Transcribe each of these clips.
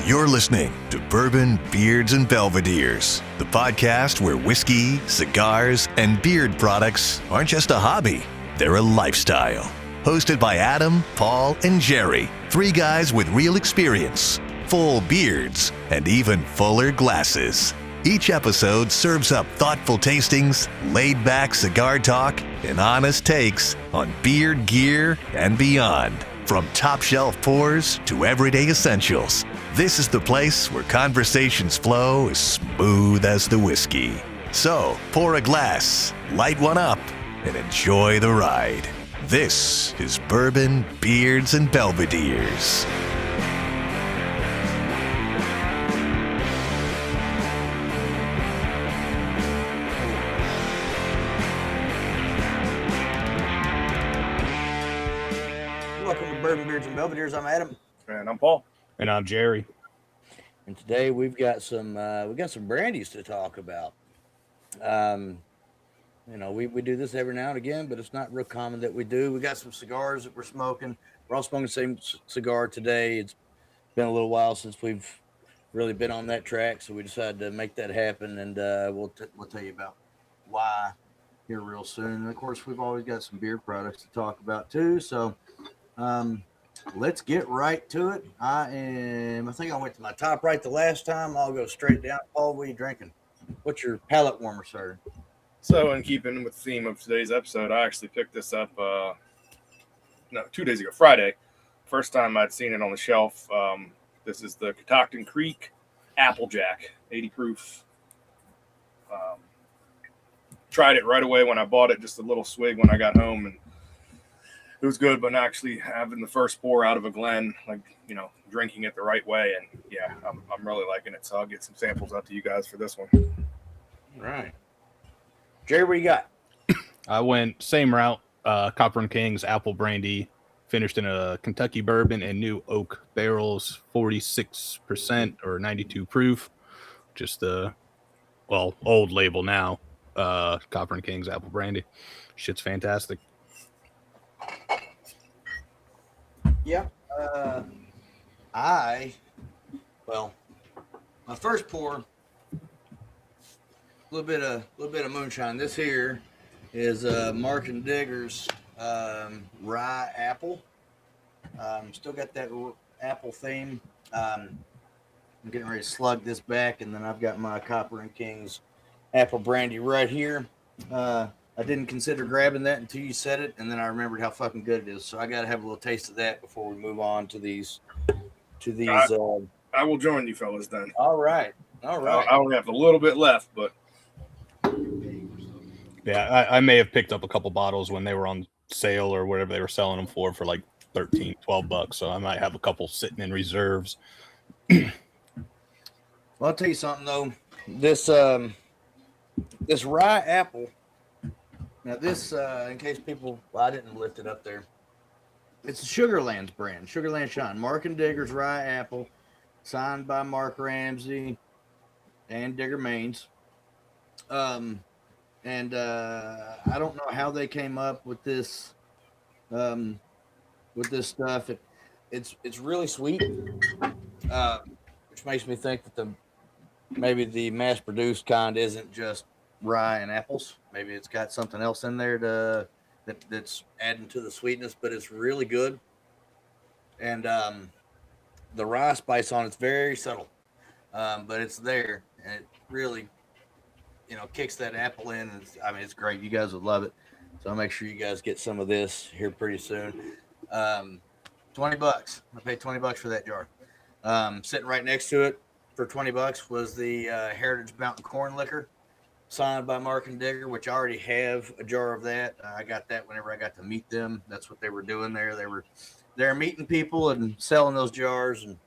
You're listening to Bourbon, Beards, and Belvederes, the podcast where whiskey, cigars, and beard products aren't just a hobby, they're a lifestyle. Hosted by Adam, Paul, and Jerry, three guys with real experience, full beards, and even fuller glasses. Each episode serves up thoughtful tastings, laid-back cigar talk, and honest takes on beard gear and beyond. From top-shelf pours to everyday essentials, this is the place where conversations flow as smooth as the whiskey. So, pour a glass, light one up, and enjoy the ride. This is Bourbon, Beards, and Belvederes. Welcome to Bourbon, Beards, and Belvederes. I'm Adam. And I'm Paul. And I'm Jerry. And today we've got some brandies to talk about. We do this every now and again, but it's not real common that we do. We got some cigars that we're smoking. We're all smoking the same cigar today. It's been a little while since we've really been on that track, so we decided to make that happen, and we'll tell you about why here real soon. And of course, we've always got some beer products to talk about too. So let's get right to it. I think I went to my top right the last time. I'll go straight down. Paul, what are you drinking? What's your palate warmer, sir? So, in keeping with the theme of today's episode, I actually picked this up 2 days ago, Friday. First time I'd seen it on the shelf. This is the Catoctin Creek Applejack, 80 proof. Tried it right away when I bought it, just a little swig when I got home, and it was good, but actually having the first pour out of a Glen, drinking it the right way, and yeah, I'm really liking it. So I'll get some samples out to you guys for this one. All right. Jerry, what you got? I went same route, Copper Kings Apple Brandy, finished in a Kentucky bourbon and new oak barrels, 46% or 92 proof. Just old label now, Copper Kings Apple Brandy. Shit's fantastic. Yeah. My first pour, a little bit of moonshine. This here is Mark and Digger's rye apple. Still got that apple theme. I'm getting ready to slug this back, and then I've got my Copper Kings Apple Brandy right here. I didn't consider grabbing that until you said it, and then I remembered how fucking good it is. So I got to have a little taste of that before we move on to these. I will join you fellas then. All right. I only have a little bit left, but Yeah, I may have picked up a couple bottles when they were on sale or whatever they were selling them for like $13-12. So I might have a couple sitting in reserves. Well, I'll tell you something though. This rye apple. Now this, in case people, I didn't lift it up there. It's a Sugarlands brand, Sugarland Shine. Mark and Digger's rye apple, signed by Mark Ramsey and Digger Maines. I don't know how they came up with this stuff. It's really sweet, which makes me think that maybe the mass-produced kind isn't just rye and apples. Maybe it's got something else in there that's adding to the sweetness, but it's really good. And the rye spice on it's very subtle, but it's there, and it really kicks that apple in. It's great. You guys would love it. So I'll make sure you guys get some of this here pretty soon. $20. I paid $20 for that jar. Sitting right next to it for $20 was the Heritage Mountain Corn Liquor, signed by Mark and Digger, which I already have a jar of that. I got that whenever I got to meet them. That's what they were doing there. They were meeting people and selling those jars, and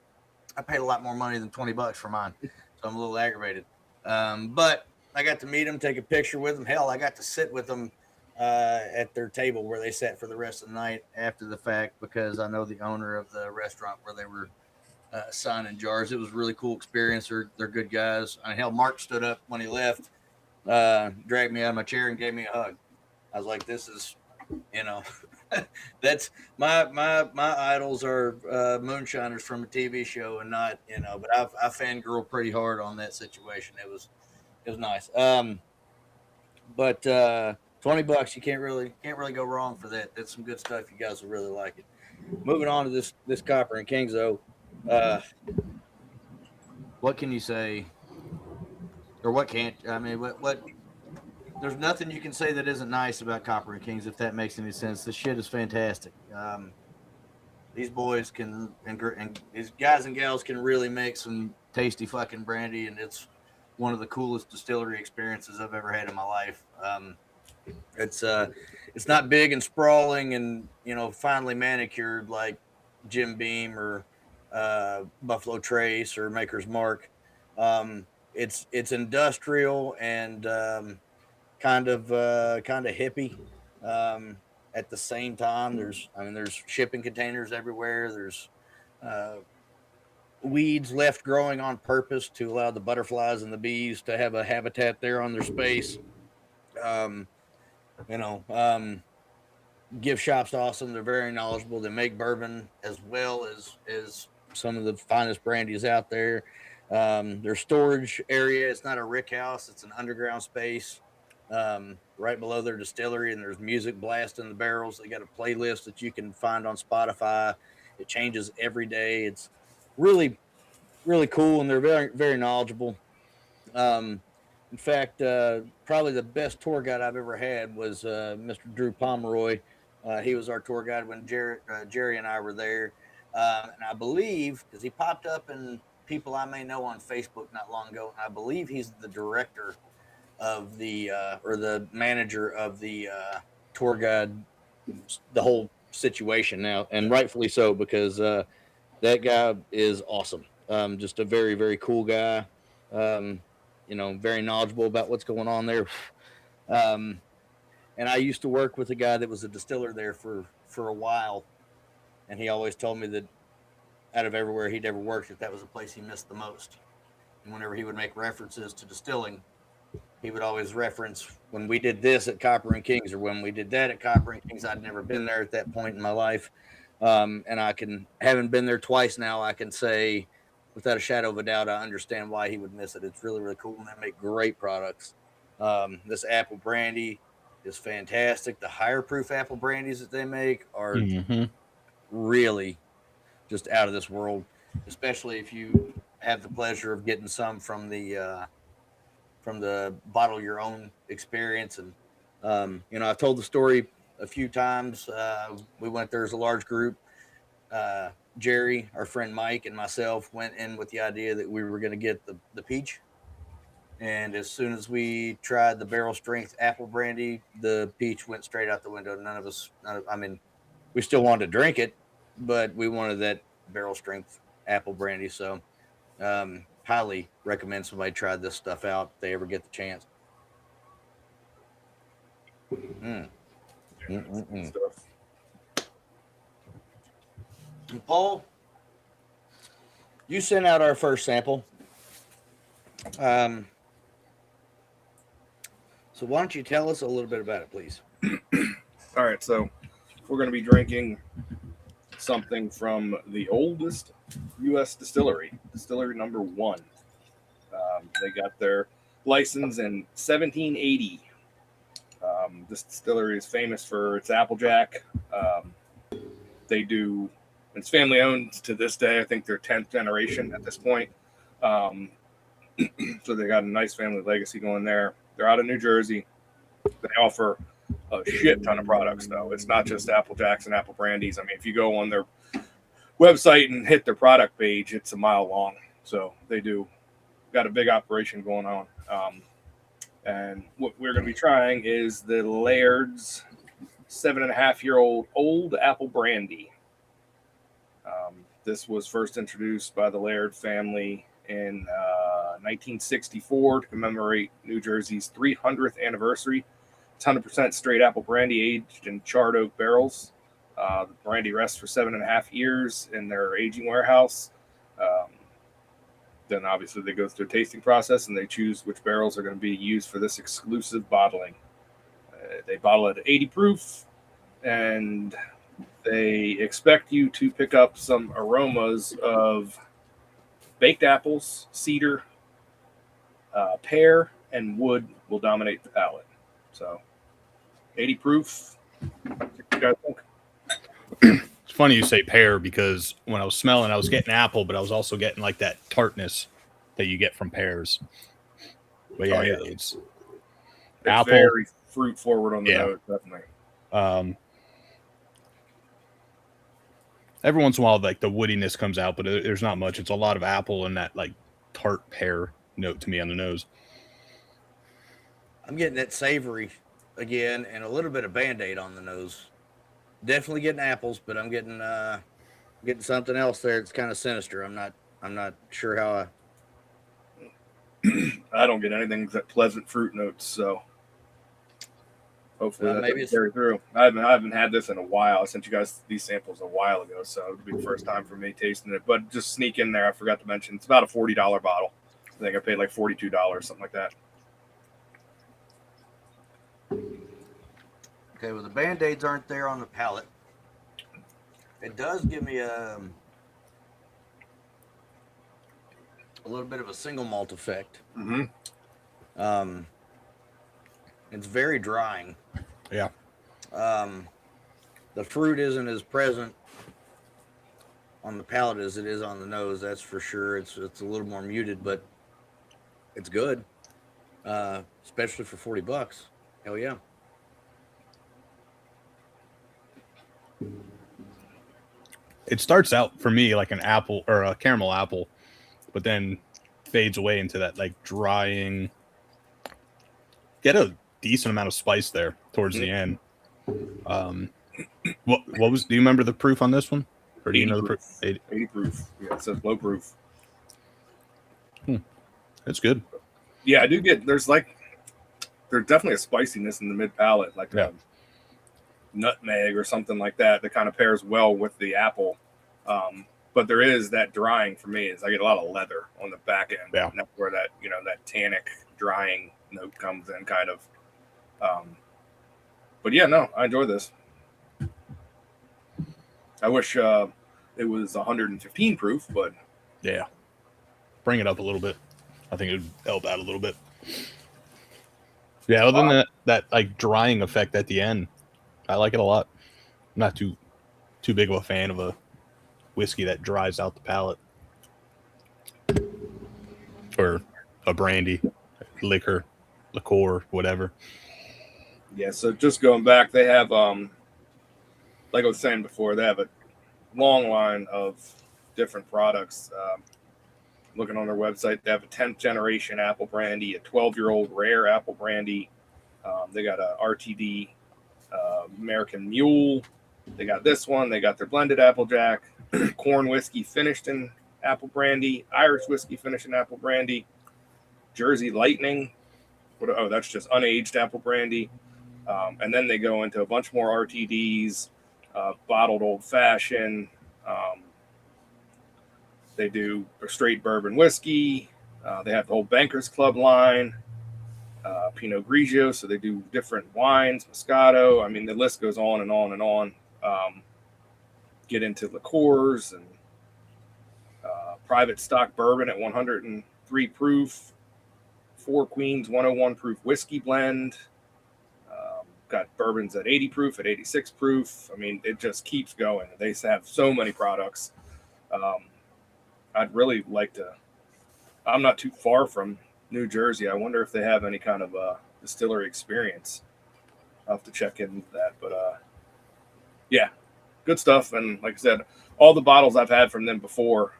I paid a lot more money than $20 for mine, so I'm a little aggravated. But I got to meet them, take a picture with them. Hell, I got to sit with them at their table where they sat for the rest of the night after the fact, because I know the owner of the restaurant where they were signing jars. It was a really cool experience. They're good guys. Hell, Mark stood up when he left, dragged me out of my chair and gave me a hug. I was like, this is, That's my idols are moonshiners from a TV show, and not, you know. But I fangirl pretty hard on that situation. It was nice. But $20, you can't really go wrong for that. That's some good stuff. You guys will really like it. Moving on to this Copper and Kings, though. What can you say, or what can't? I mean, what? There's nothing you can say that isn't nice about Copper and Kings, if that makes any sense. This shit is fantastic. These boys can, and these guys and gals can really make some tasty fucking brandy, and it's one of the coolest distillery experiences I've ever had in my life. It's not big and sprawling and, you know, finely manicured like Jim Beam or Buffalo Trace or Maker's Mark. It's industrial and kind of hippie. At the same time, there's shipping containers everywhere. There's weeds left growing on purpose to allow the butterflies and the bees to have a habitat there on their space. Gift shop's awesome. They're very knowledgeable. They make bourbon as well as some of the finest brandies out there. Their storage area, it's not a rick house, it's an underground space right below their distillery, and there's music blasting the barrels. They got a playlist that you can find on Spotify. It changes every day. It's really, really cool, and they're very, very knowledgeable. In fact, probably the best tour guide I've ever had was Mr. Drew Pomeroy. He was our tour guide when Jerry and I were there. And I believe, because he popped up in people I may know on Facebook not long ago, and I believe he's the director of the, or the manager of the tour guide, the whole situation now, and rightfully so, because that guy is awesome. Just a very, very cool guy. Very knowledgeable about what's going on there. And I used to work with a guy that was a distiller there for a while. And he always told me that out of everywhere he'd ever worked, that was the place he missed the most. And whenever he would make references to distilling, he would always reference when we did this at Copper and Kings or when we did that at Copper and Kings. I'd never been there at that point in my life. And having been there twice now, I can say without a shadow of a doubt, I understand why he would miss it. It's really, really cool, and they make great products. This apple brandy is fantastic. The higher proof apple brandies that they make are really just out of this world, especially if you have the pleasure of getting some from the bottle your own experience. And I've told the story a few times. We went there as a large group. Jerry, our friend Mike, and myself went in with the idea that we were going to get the peach. And as soon as we tried the barrel strength apple brandy, the peach went straight out the window. We still wanted to drink it, but we wanted that barrel strength apple brandy. So highly recommend somebody try this stuff out if they ever get the chance. Paul, you sent out our first sample. So why don't you tell us a little bit about it, please? All right, so we're going to be drinking something from the oldest U.S. distillery number 1. They got their license in 1780. This distillery is famous for its Applejack. It's family owned to this day. I think they're 10th generation at this point. So they got a nice family legacy going there. They're out of New Jersey. They offer a shit ton of products, though. It's not just Applejacks and Apple Brandies. I mean, if you go on their website and hit their product page, it's a mile long. So they got a big operation going on. And what we're going to be trying is the Laird's 7.5-year-old Old Apple Brandy. This was first introduced by the Laird family in 1964 to commemorate New Jersey's 300th anniversary. It's 100% straight apple brandy aged in charred oak barrels. The brandy rests for 7.5 years in their aging warehouse. Then obviously they go through a tasting process and they choose which barrels are going to be used for this exclusive bottling. They bottle it at 80 proof. and they expect you to pick up some aromas of baked apples, cedar, pear, and wood will dominate the palate. So 80 proof. What you guys think? It's funny you say pear because when I was smelling, I was getting apple, but I was also getting like that tartness that you get from pears. But yeah, it's apple. Very fruit forward on the nose, definitely. Every once in a while, like the woodiness comes out, but there's not much. It's a lot of apple and that like tart pear note to me on the nose. I'm getting that savory again and a little bit of Band-Aid on the nose. Definitely getting apples, but I'm getting something else there. It's kind of sinister. I'm not sure how I don't get anything except pleasant fruit notes, so hopefully maybe that carry through. I haven't had this in a while. I sent you guys these samples a while ago, so it'll be the first time for me tasting it. But just sneak in there, I forgot to mention, it's about a $40 bottle. I think I paid like $42, something like that. Okay, well, the Band-Aids aren't there on the palate. It does give me a little bit of a single malt effect. Mm-hmm. It's very drying. Yeah. The fruit isn't as present on the palate as it is on the nose. That's for sure. It's a little more muted, but it's good, especially for $40. Hell yeah. It starts out for me like an apple or a caramel apple, but then fades away into that like drying. Get a decent amount of spice there towards the end. What was? Do you remember the proof on this one? Or do you know the proof? 80 proof. Yeah, it says low proof. That's good. Yeah, I do get. There's definitely a spiciness in the mid palate, like nutmeg or something like that kind of pairs well with the apple. But there is that drying for me. Is I get a lot of leather on the back end. Yeah. And that's where that that tannic drying note comes in, kind of. But yeah, no, I enjoy this. I wish it was 115 proof, but yeah, bring it up a little bit. I think it would help out a little bit. Yeah, other than that like drying effect at the end, I like it a lot. I'm not too big of a fan of a whiskey that dries out the palate, or a brandy, liquor, whatever. Yeah, so just going back, they have like I was saying before, they have a long line of different products. Looking on their website, they have a 10th generation apple brandy, a 12-year-old rare apple brandy. They got a RTD American Mule. They got this one. They got their blended Applejack, corn whiskey finished in apple brandy, Irish whiskey finished in apple brandy, Jersey Lightning. That's just unaged apple brandy. And then they go into a bunch more RTDs, bottled old fashioned. They do a straight bourbon whiskey. They have the whole Bankers Club line, Pinot Grigio. So they do different wines, Moscato. I mean, the list goes on and on and on. Get into liqueurs and private stock bourbon at 103 proof, Four Queens 101 proof whiskey blend. Got bourbons at 80 proof, at 86 proof. I mean, it just keeps going. They have so many products. I'd really like to. I'm not too far from New Jersey. I wonder if they have any kind of distillery experience. I'll have to check into that. But yeah, good stuff. And like I said, all the bottles I've had from them before,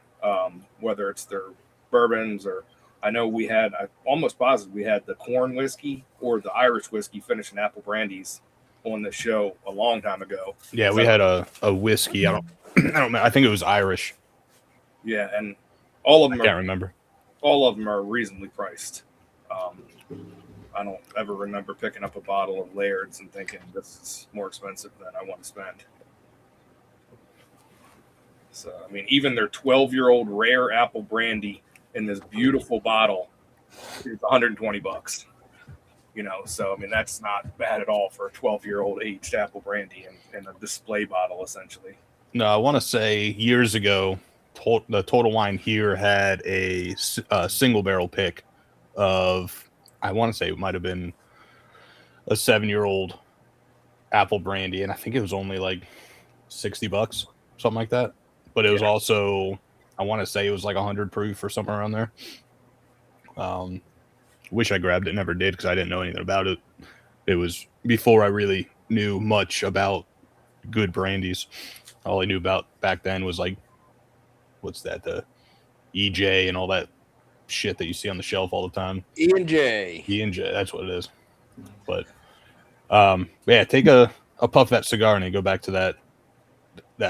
whether it's their bourbons or I know I'm almost positive we had the corn whiskey or the Irish whiskey finished in apple brandies on the show a long time ago. Yeah, we had a whiskey. I don't know. I think it was Irish. Yeah, and all of them I can't remember. All of them are reasonably priced. I don't ever remember picking up a bottle of Laird's and thinking this is more expensive than I want to spend. So, I mean, even their 12-year-old rare apple brandy in this beautiful bottle is $120. So I mean that's not bad at all for a 12-year-old aged apple brandy in a display bottle essentially. No, I want to say years ago, the Total Wine here had a single barrel pick of, I want to say it might have been a 7-year-old apple brandy, and I think it was only like $60, something like that. But it was also, I want to say it was like 100 proof or somewhere around there. Wish I grabbed it, never did because I didn't know anything about it. It was before I really knew much about good brandies. All I knew about back then was like, what's that, the EJ and all that shit that you see on the shelf all the time. E&J, that's what it is. But yeah, take a puff of that cigar and then go back to that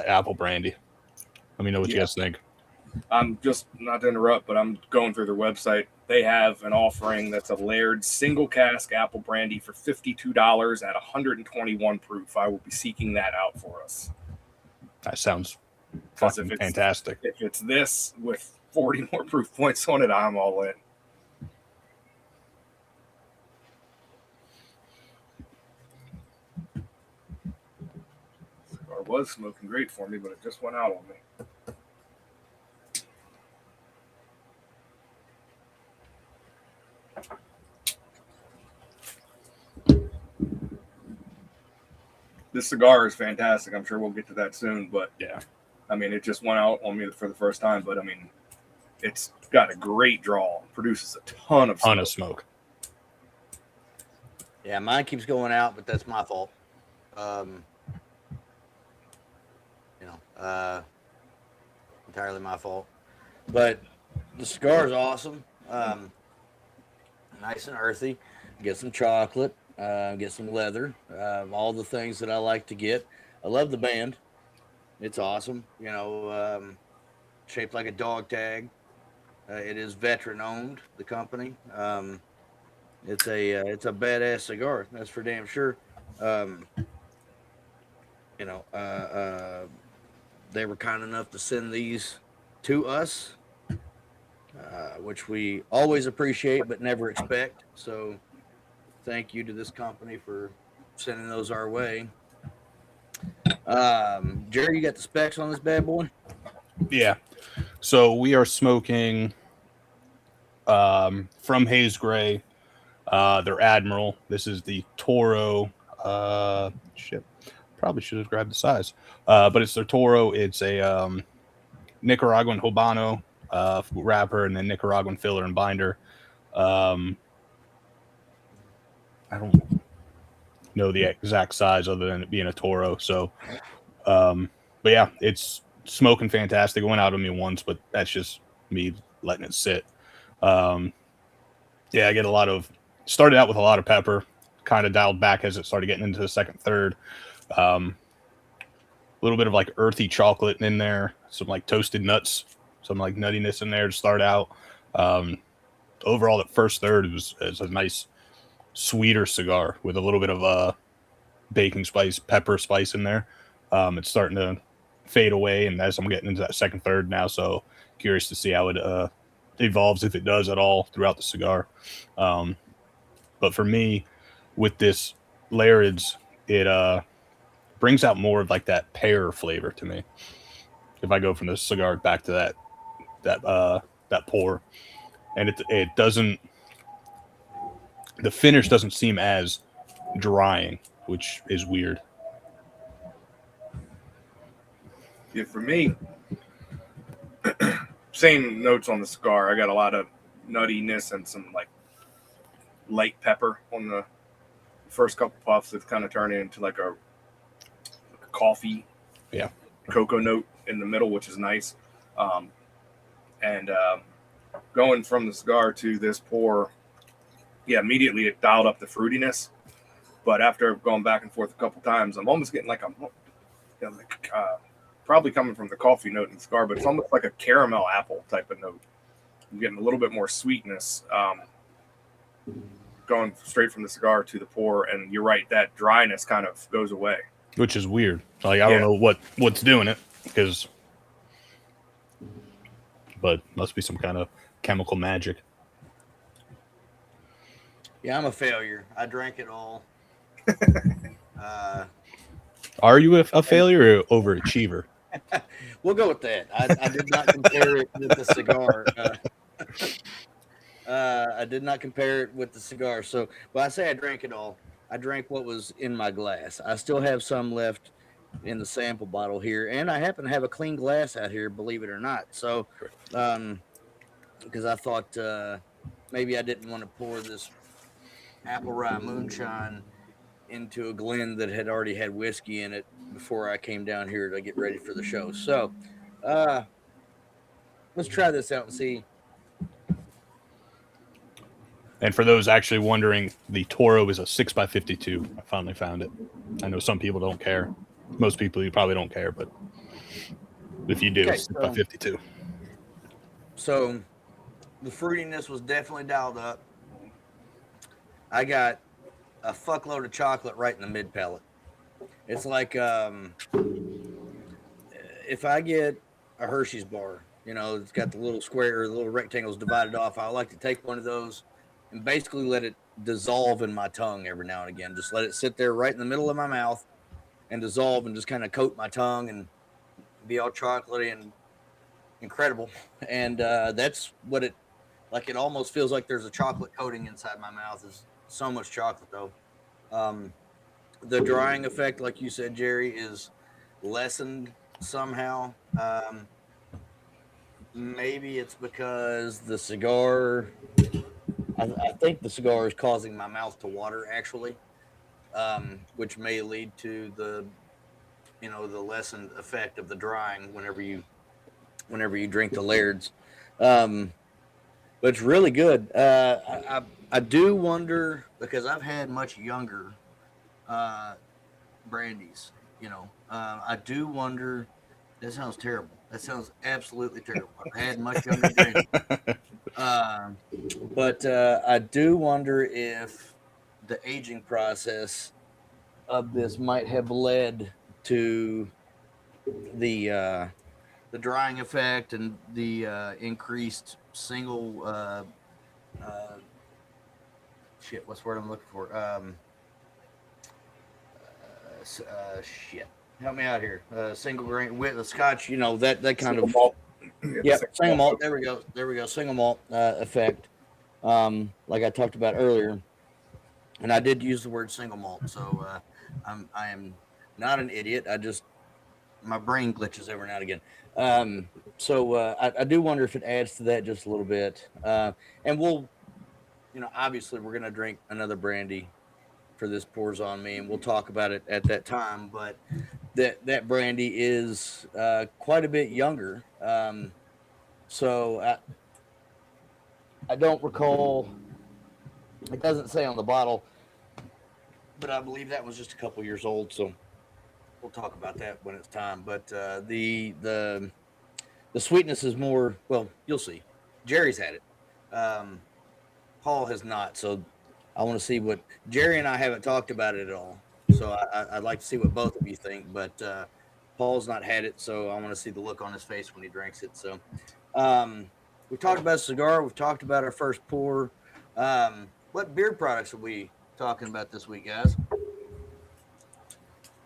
apple brandy. Let me know what you guys think. I'm just, not to interrupt, but I'm going through their website. They have an offering that's a Laird single cask apple brandy for $52 at 121 proof. I will be seeking that out for us. That sounds fucking fantastic. If it's this with 40 more proof points on it, I'm all in. Cigar was smoking great for me, but it just went out on me. This cigar is fantastic. I'm sure we'll get to that soon, but yeah, I mean, it just went out on me for the first time, but I mean, it's got a great draw, produces a ton of smoke. Yeah, mine keeps going out, but that's my fault. Entirely my fault. But the cigar is awesome. Nice and earthy. Get some chocolate. Get some leather. All the things that I like to get. I love the band. It's awesome. Shaped like a dog tag. It is veteran owned, the company. It's a badass cigar. That's for damn sure. They were kind enough to send these to us, which we always appreciate but never expect. So thank you to this company for sending those our way. Jerry, you got the specs on this bad boy? Yeah. So we are smoking from Haze Gray, their Admiral. This is the Toro. Probably should have grabbed the size. But it's their Toro. It's a Nicaraguan Habano wrapper and then Nicaraguan filler and binder. I don't know the exact size other than it being a Toro. So, but yeah, it's smoking fantastic. It went out on me once, but that's just me letting it sit. Yeah, I get started out with a lot of pepper, kind of dialed back as it started getting into the second, third. A little bit of like earthy chocolate in there, some like toasted nuts, some like nuttiness in there to start out. Overall, that first third is a nice sweeter cigar with a little bit of baking spice, pepper spice in there. It's starting to fade away, and as I'm getting into that second third now, so curious to see how it evolves, if it does at all, throughout the cigar. But for me, with this Laird's, it brings out more of like that pear flavor to me. If I go from the cigar back to that pour, and it doesn't, the finish doesn't seem as drying, which is weird. Yeah, for me, same notes on the cigar. I got a lot of nuttiness and some like light pepper on the first couple puffs. It's kind of turning into like a coffee, cocoa note in the middle, which is nice. And going from the cigar to this pour, immediately it dialed up the fruitiness. But after going back and forth a couple times, I'm almost getting like probably coming from the coffee note in the cigar, but it's almost like a caramel apple type of note. I'm getting a little bit more sweetness going straight from the cigar to the pour. And you're right, that dryness kind of goes away. Which is weird. Like, I don't know what's doing it, but must be some kind of chemical magic. Yeah, I'm a failure. I drank it all. Are you a failure or overachiever? We'll go with that. I did not compare it with the cigar. I did not compare it with the cigar. So, when I say I drank it all, I drank what was in my glass. I still have some left in the sample bottle here, and I happen to have a clean glass out here, believe it or not. So, because I thought maybe I didn't want to pour this apple rye moonshine into a Glen that had already had whiskey in it before I came down here to get ready for the show. So, let's try this out and see. And for those actually wondering, the Toro is a 6x52. I finally found it. I know some people don't care. Most people, you probably don't care, but if you do, Okay, it's 6x52. So, the fruitiness was definitely dialed up. I got a fuckload of chocolate right in the mid palate. It's like if I get a Hershey's bar, it's got the little square or the little rectangles divided off. I like to take one of those and basically let it dissolve in my tongue every now and again. Just let it sit there right in the middle of my mouth and dissolve and just kind of coat my tongue and be all chocolatey and incredible. And that's what it almost feels like there's a chocolate coating inside my mouth. Is so much chocolate though. The drying effect, like you said, Jerry, is lessened somehow. Maybe it's because the cigar, I think the cigar is causing my mouth to water actually, which may lead to the lessened effect of the drying whenever you drink the Lairds. But it's really good. I do wonder, because I've had much younger brandies, I do wonder. That sounds terrible. That sounds absolutely terrible. I've had much younger brandy. But I do wonder if the aging process of this might have led to the drying effect and the increased single what's the word I'm looking for? Shit. Help me out here. Single grain with the Scotch, that kind of malt. single malt. There we go. Single malt effect. Like I talked about earlier, and I did use the word single malt, so I am not an idiot. My brain glitches every now and again. So I do wonder if it adds to that just a little bit. And we'll, obviously we're gonna drink another brandy for this pours on me, and we'll talk about it at that time. But that brandy is quite a bit younger. So I don't recall. It doesn't say on the bottle, but I believe that was just a couple years old. So we'll talk about that when it's time. But the sweetness is more. Well, you'll see. Jerry's had it. Paul has not. So I want to see what Jerry and I haven't talked about it at all. So I'd like to see what both of you think. But Paul's not had it, so I want to see the look on his face when he drinks it. So we've talked about cigar. We've talked about our first pour. What beer products are we talking about this week, guys?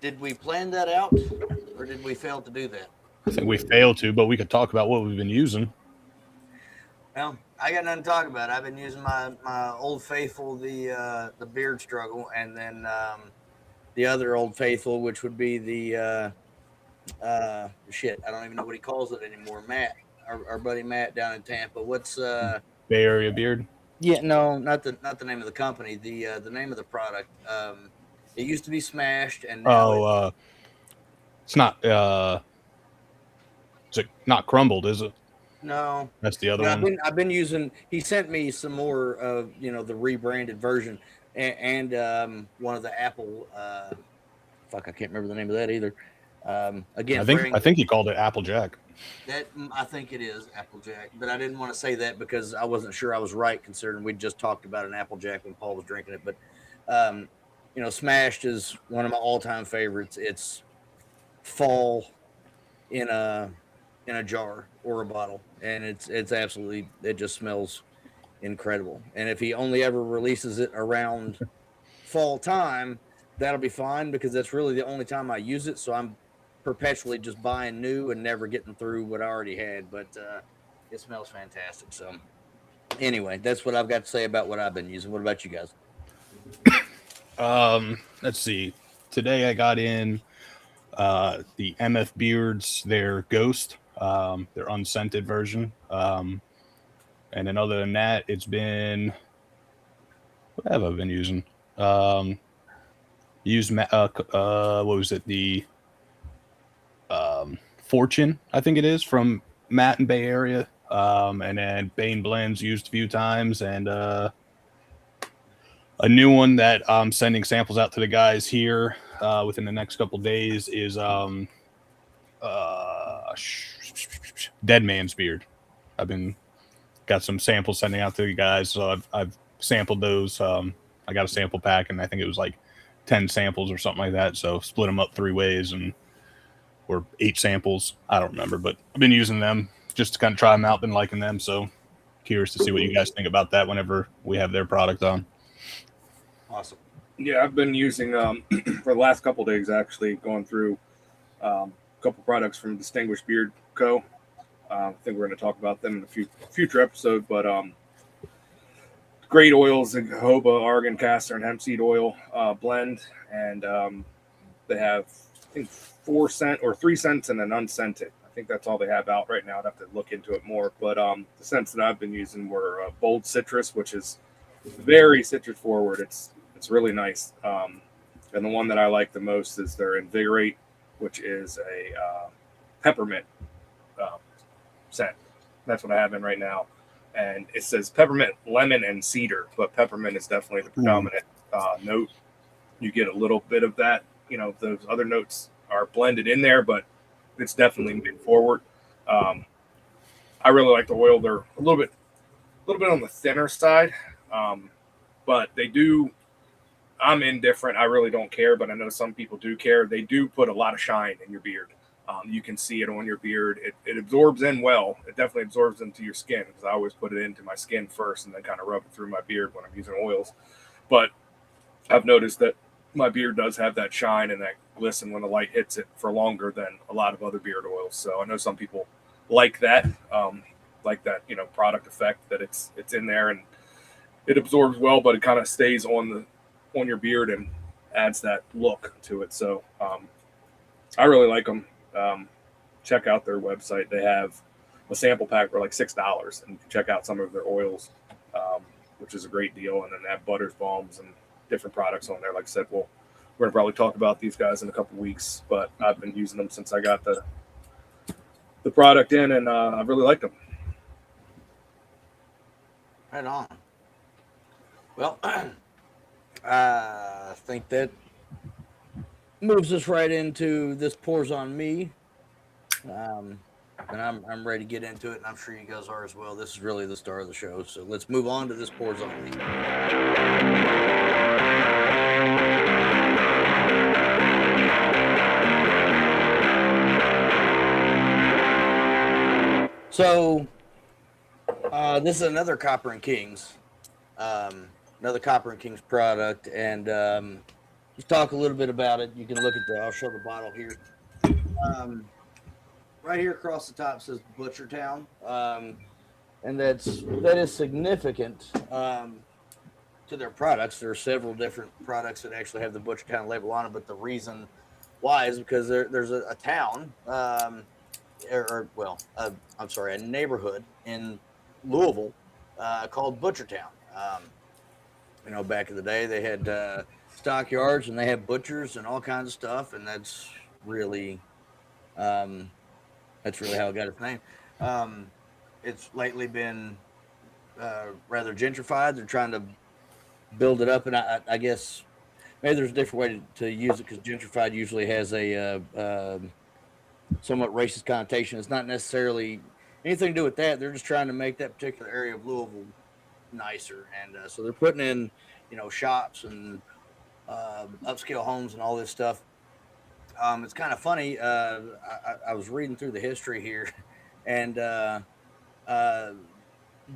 Did we plan that out, or did we fail to do that? I think we failed to, but we could talk about what we've been using. Well, I got nothing to talk about. I've been using my Old Faithful, the Beard Struggle, and then the other Old Faithful, which would be the I don't even know what he calls it anymore. Matt, our buddy Matt down in Tampa. What's Bay Area Beard? Yeah, no, not the name of the company. The name of the product. It used to be Smashed, and now it's not. Is it not crumbled? Is it? No, that's the other one. I've been using. He sent me some more of the rebranded version, and one of the Apple. I can't remember the name of that either. Again, I think he called it Applejack. That I think it is Applejack, but I didn't want to say that because I wasn't sure I was right, considering we just talked about an Applejack when Paul was drinking it. But Smashed is one of my all-time favorites. It's fall in a jar or a bottle, and it's absolutely, it just smells incredible. And if he only ever releases it around fall time, that'll be fine because that's really the only time I use it. So I'm perpetually just buying new and never getting through what I already had. But it smells fantastic. So anyway, that's what I've got to say about what I've been using. What about you guys? Let's see. Today I got in the MF Beards, their Ghost, their unscented version. And then other than that, it's been, what have I been using? What was it? The Fortune, I think it is, from Matt in Bay Area. And then Bane Blends used a few times, and a new one that I'm sending samples out to the guys here within the next couple days is Dead Man's Beard. I've been got some samples sending out to the guys, so I've sampled those. I got a sample pack, and I think it was like 10 samples or something like that. So split them up 3 ways, or 8 samples. I don't remember, but I've been using them just to kind of try them out. Been liking them, so curious to see what you guys think about that whenever we have their product on. Awesome. Yeah, I've been using for the last couple of days, actually going through a couple products from Distinguished Beard Co. I think we're going to talk about them in a future episode, but great oils, the jojoba, argan, castor, and hemp seed oil blend, and they have, I think, 4 scent or 3 scents and an unscented. I think that's all they have out right now. I'd have to look into it more, but the scents that I've been using were bold citrus, which is very citrus forward. It's really nice, and the one that I like the most is their Invigorate, which is a peppermint scent. That's what I have in right now, and it says peppermint, lemon, and cedar, but peppermint is definitely the predominant note. You get a little bit of that. Those other notes are blended in there, but it's definitely moving forward. I really like the oil. They're a little bit on the thinner side, but they do. I'm indifferent. I really don't care, but I know some people do care. They do put a lot of shine in your beard. You can see it on your beard. It absorbs in well. It definitely absorbs into your skin because I always put it into my skin first and then kind of rub it through my beard when I'm using oils. But I've noticed that my beard does have that shine and that glisten when the light hits it for longer than a lot of other beard oils. So I know some people like that product effect that it's in there and it absorbs well, but it kind of stays on your beard and adds that look to it. So I really like them. Check out their website. They have a sample pack for like $6, and you can check out some of their oils, which is a great deal. And then they have butters, balms, and different products on there. Like I said, we're going to probably talk about these guys in a couple weeks, but I've been using them since I got the product in, and I really like them. Right on. Well, I think that moves us right into this pours on me, and I'm ready to get into it, and I'm sure you guys are as well. This is really the star of the show, so let's move on to this pours on me. So this is another Copper and Kings, another Copper and Kings product, and just talk a little bit about it. You can look at I'll show the bottle here. Right here across the top says Butchertown, and that is significant to their products. There are several different products that actually have the Butchertown label on it, but the reason why is because there's a town, a neighborhood in Louisville called Butchertown. Back in the day, they had stockyards and they had butchers and all kinds of stuff, and that's really how it got its name. It's lately been rather gentrified. They're trying to build it up, and I guess maybe there's a different way to use it because gentrified usually has a somewhat racist connotation. It's not necessarily anything to do with that. They're just trying to make that particular area of Louisville nicer, and so they're putting in shops and upscale homes and all this stuff. It's kind of funny. I was reading through the history here, and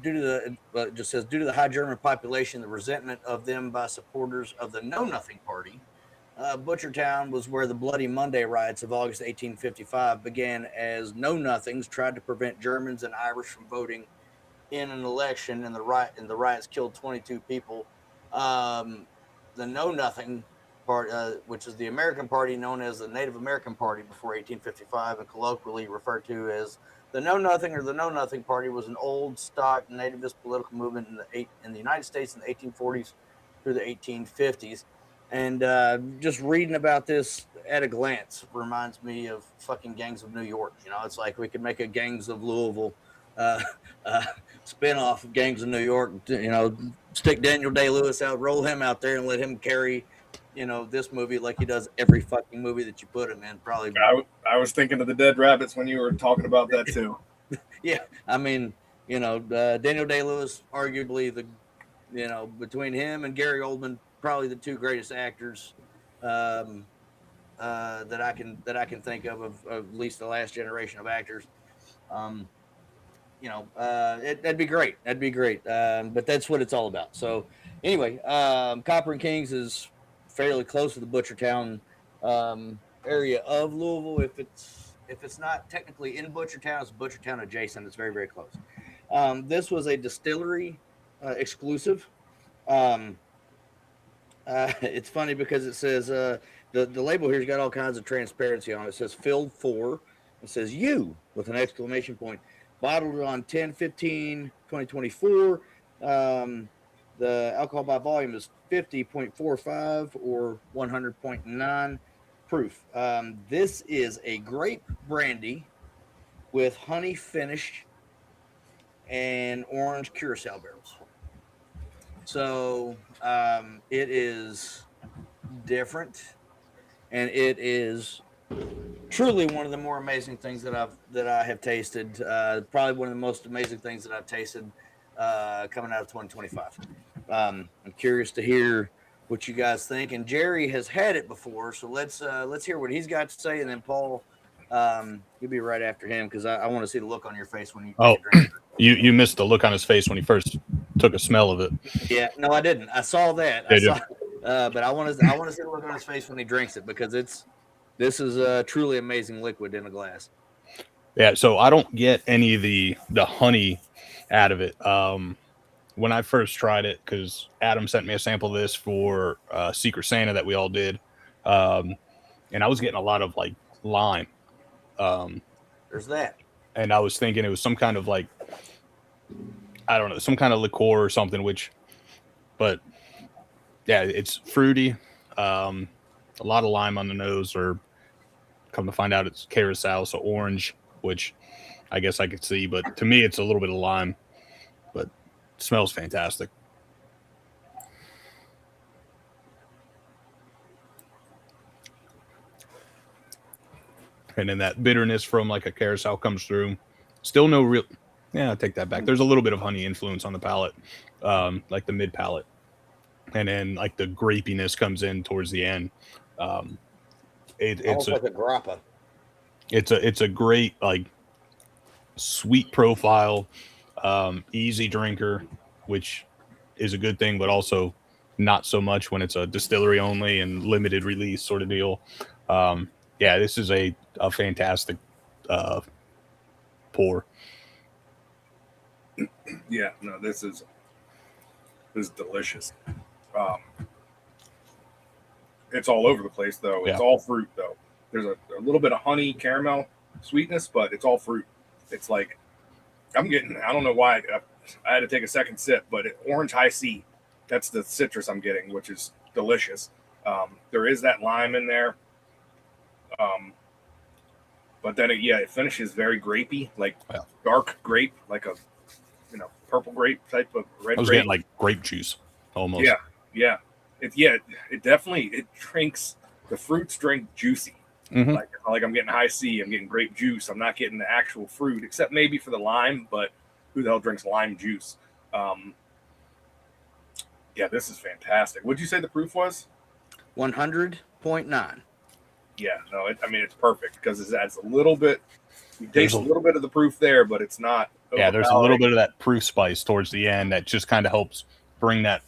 it just says due to the high German population, the resentment of them by supporters of the Know Nothing Party, Butchertown was where the Bloody Monday riots of August 1855 began, as Know Nothings tried to prevent Germans and Irish from voting in an election, and the riots killed 22 people. The Know Nothing Party, which is the American Party known as the Native American Party before 1855, and colloquially referred to as the Know Nothing or the Know Nothing Party, was an old stock nativist political movement in the United States in the 1840s through the 1850s. And just reading about this at a glance reminds me of fucking Gangs of New York. You know, it's like we could make a Gangs of Louisville spinoff of Gangs of New York. You know, stick Daniel Day-Lewis out, roll him out there, and let him carry, you know, this movie like he does every fucking movie that you put him in. Probably. I was thinking of the Dead Rabbits when you were talking about that too. Yeah, I mean, you know, Daniel Day-Lewis, arguably between him and Gary Oldman, probably the two greatest actors that I can think of at least the last generation of actors. That'd be great. That'd be great. But that's what it's all about. So anyway, Copper Kings is fairly close to the Butchertown area of Louisville. If it's not technically in Butchertown, it's Butchertown adjacent. It's very, very close. This was a distillery exclusive. It's funny because it says the label here's got all kinds of transparency on it. It says filled for. It says you with an exclamation point. Bottled on 10/15/2024. The alcohol by volume is 50.45 or 100.9 proof. This is a grape brandy with honey finish and orange curaçao barrels. So it is different, and it is truly one of the more amazing things that I have tasted. Probably one of the most amazing things that I've tasted coming out of 2025. I'm curious to hear what you guys think. And Jerry has had it before, so let's hear what he's got to say. And then Paul, you'll be right after him because I want to see the look on your face when you take a drink. You missed the look on his face when he first took a smell of it. Yeah, no, I didn't. I saw that. But I want to see the look on his face when he drinks it because this is a truly amazing liquid in a glass. Yeah, so I don't get any of the honey out of it. When I first tried it, because Adam sent me a sample of this for Secret Santa that we all did, and I was getting a lot of like lime. There's that. And I was thinking it was some kind of like, I don't know, some kind of liqueur or something, but yeah, it's fruity. A lot of lime on the nose, or come to find out it's curaçao, so orange, which I guess I could see, but to me it's a little bit of lime, but it smells fantastic. And then that bitterness from like a curaçao comes through. Still no real, yeah, I'll take that back. There's a little bit of honey influence on the palate, like the mid palate. And then like the grapiness comes in towards the end. It's like a grappa. It's a great like sweet profile, easy drinker, which is a good thing, but also not so much when it's a distillery only and limited release sort of deal. Yeah, this is a fantastic pour. Yeah, no, this is delicious. It's all over the place though. It's all fruit though. There's a little bit of honey caramel sweetness, but it's all fruit. It's like I'm getting, I don't know why I had to take a second sip, but orange high C, that's the citrus I'm getting, which is delicious. There is that lime in there. But then it finishes very grapey, like dark grape, like a purple grape type of red. I was grape. getting like grape juice almost. Yeah. It definitely drinks, the fruits drink juicy. Mm-hmm. Like I'm getting high C, I'm getting grape juice. I'm not getting the actual fruit, except maybe for the lime, but who the hell drinks lime juice? Yeah, this is fantastic. What'd you say the proof was? 100.9. Yeah, no, it's perfect because it adds a little bit. You taste a little bit of the proof there, but it's not Yeah, there's a little bit of that proof spice towards the end that just kind of helps bring that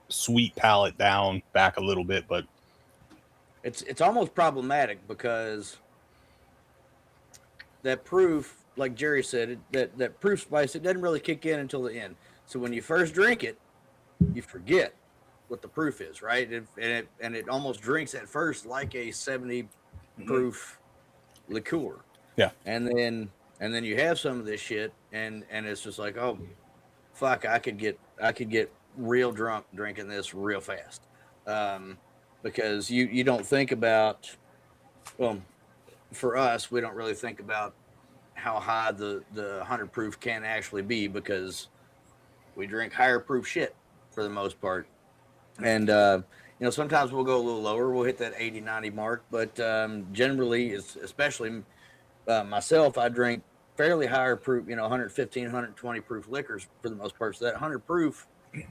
sweet palate down back a little bit, but it's almost problematic because that proof, like Jerry said, that proof spice, it doesn't really kick in until the end. So when you first drink it, you forget what the proof is, right? And it almost drinks at first like a 70 proof liqueur. Yeah. And then you have some of this shit and it's just like, oh fuck, I could get real drunk drinking this real fast. Because you don't think about, well, for us, we don't really think about how high the 100 proof can actually be because we drink higher proof shit for the most part. And, sometimes we'll go a little lower. We'll hit that 80, 90 mark. But generally, especially myself, I drink fairly higher proof, 115, 120 proof liquors for the most part. So that 100 proof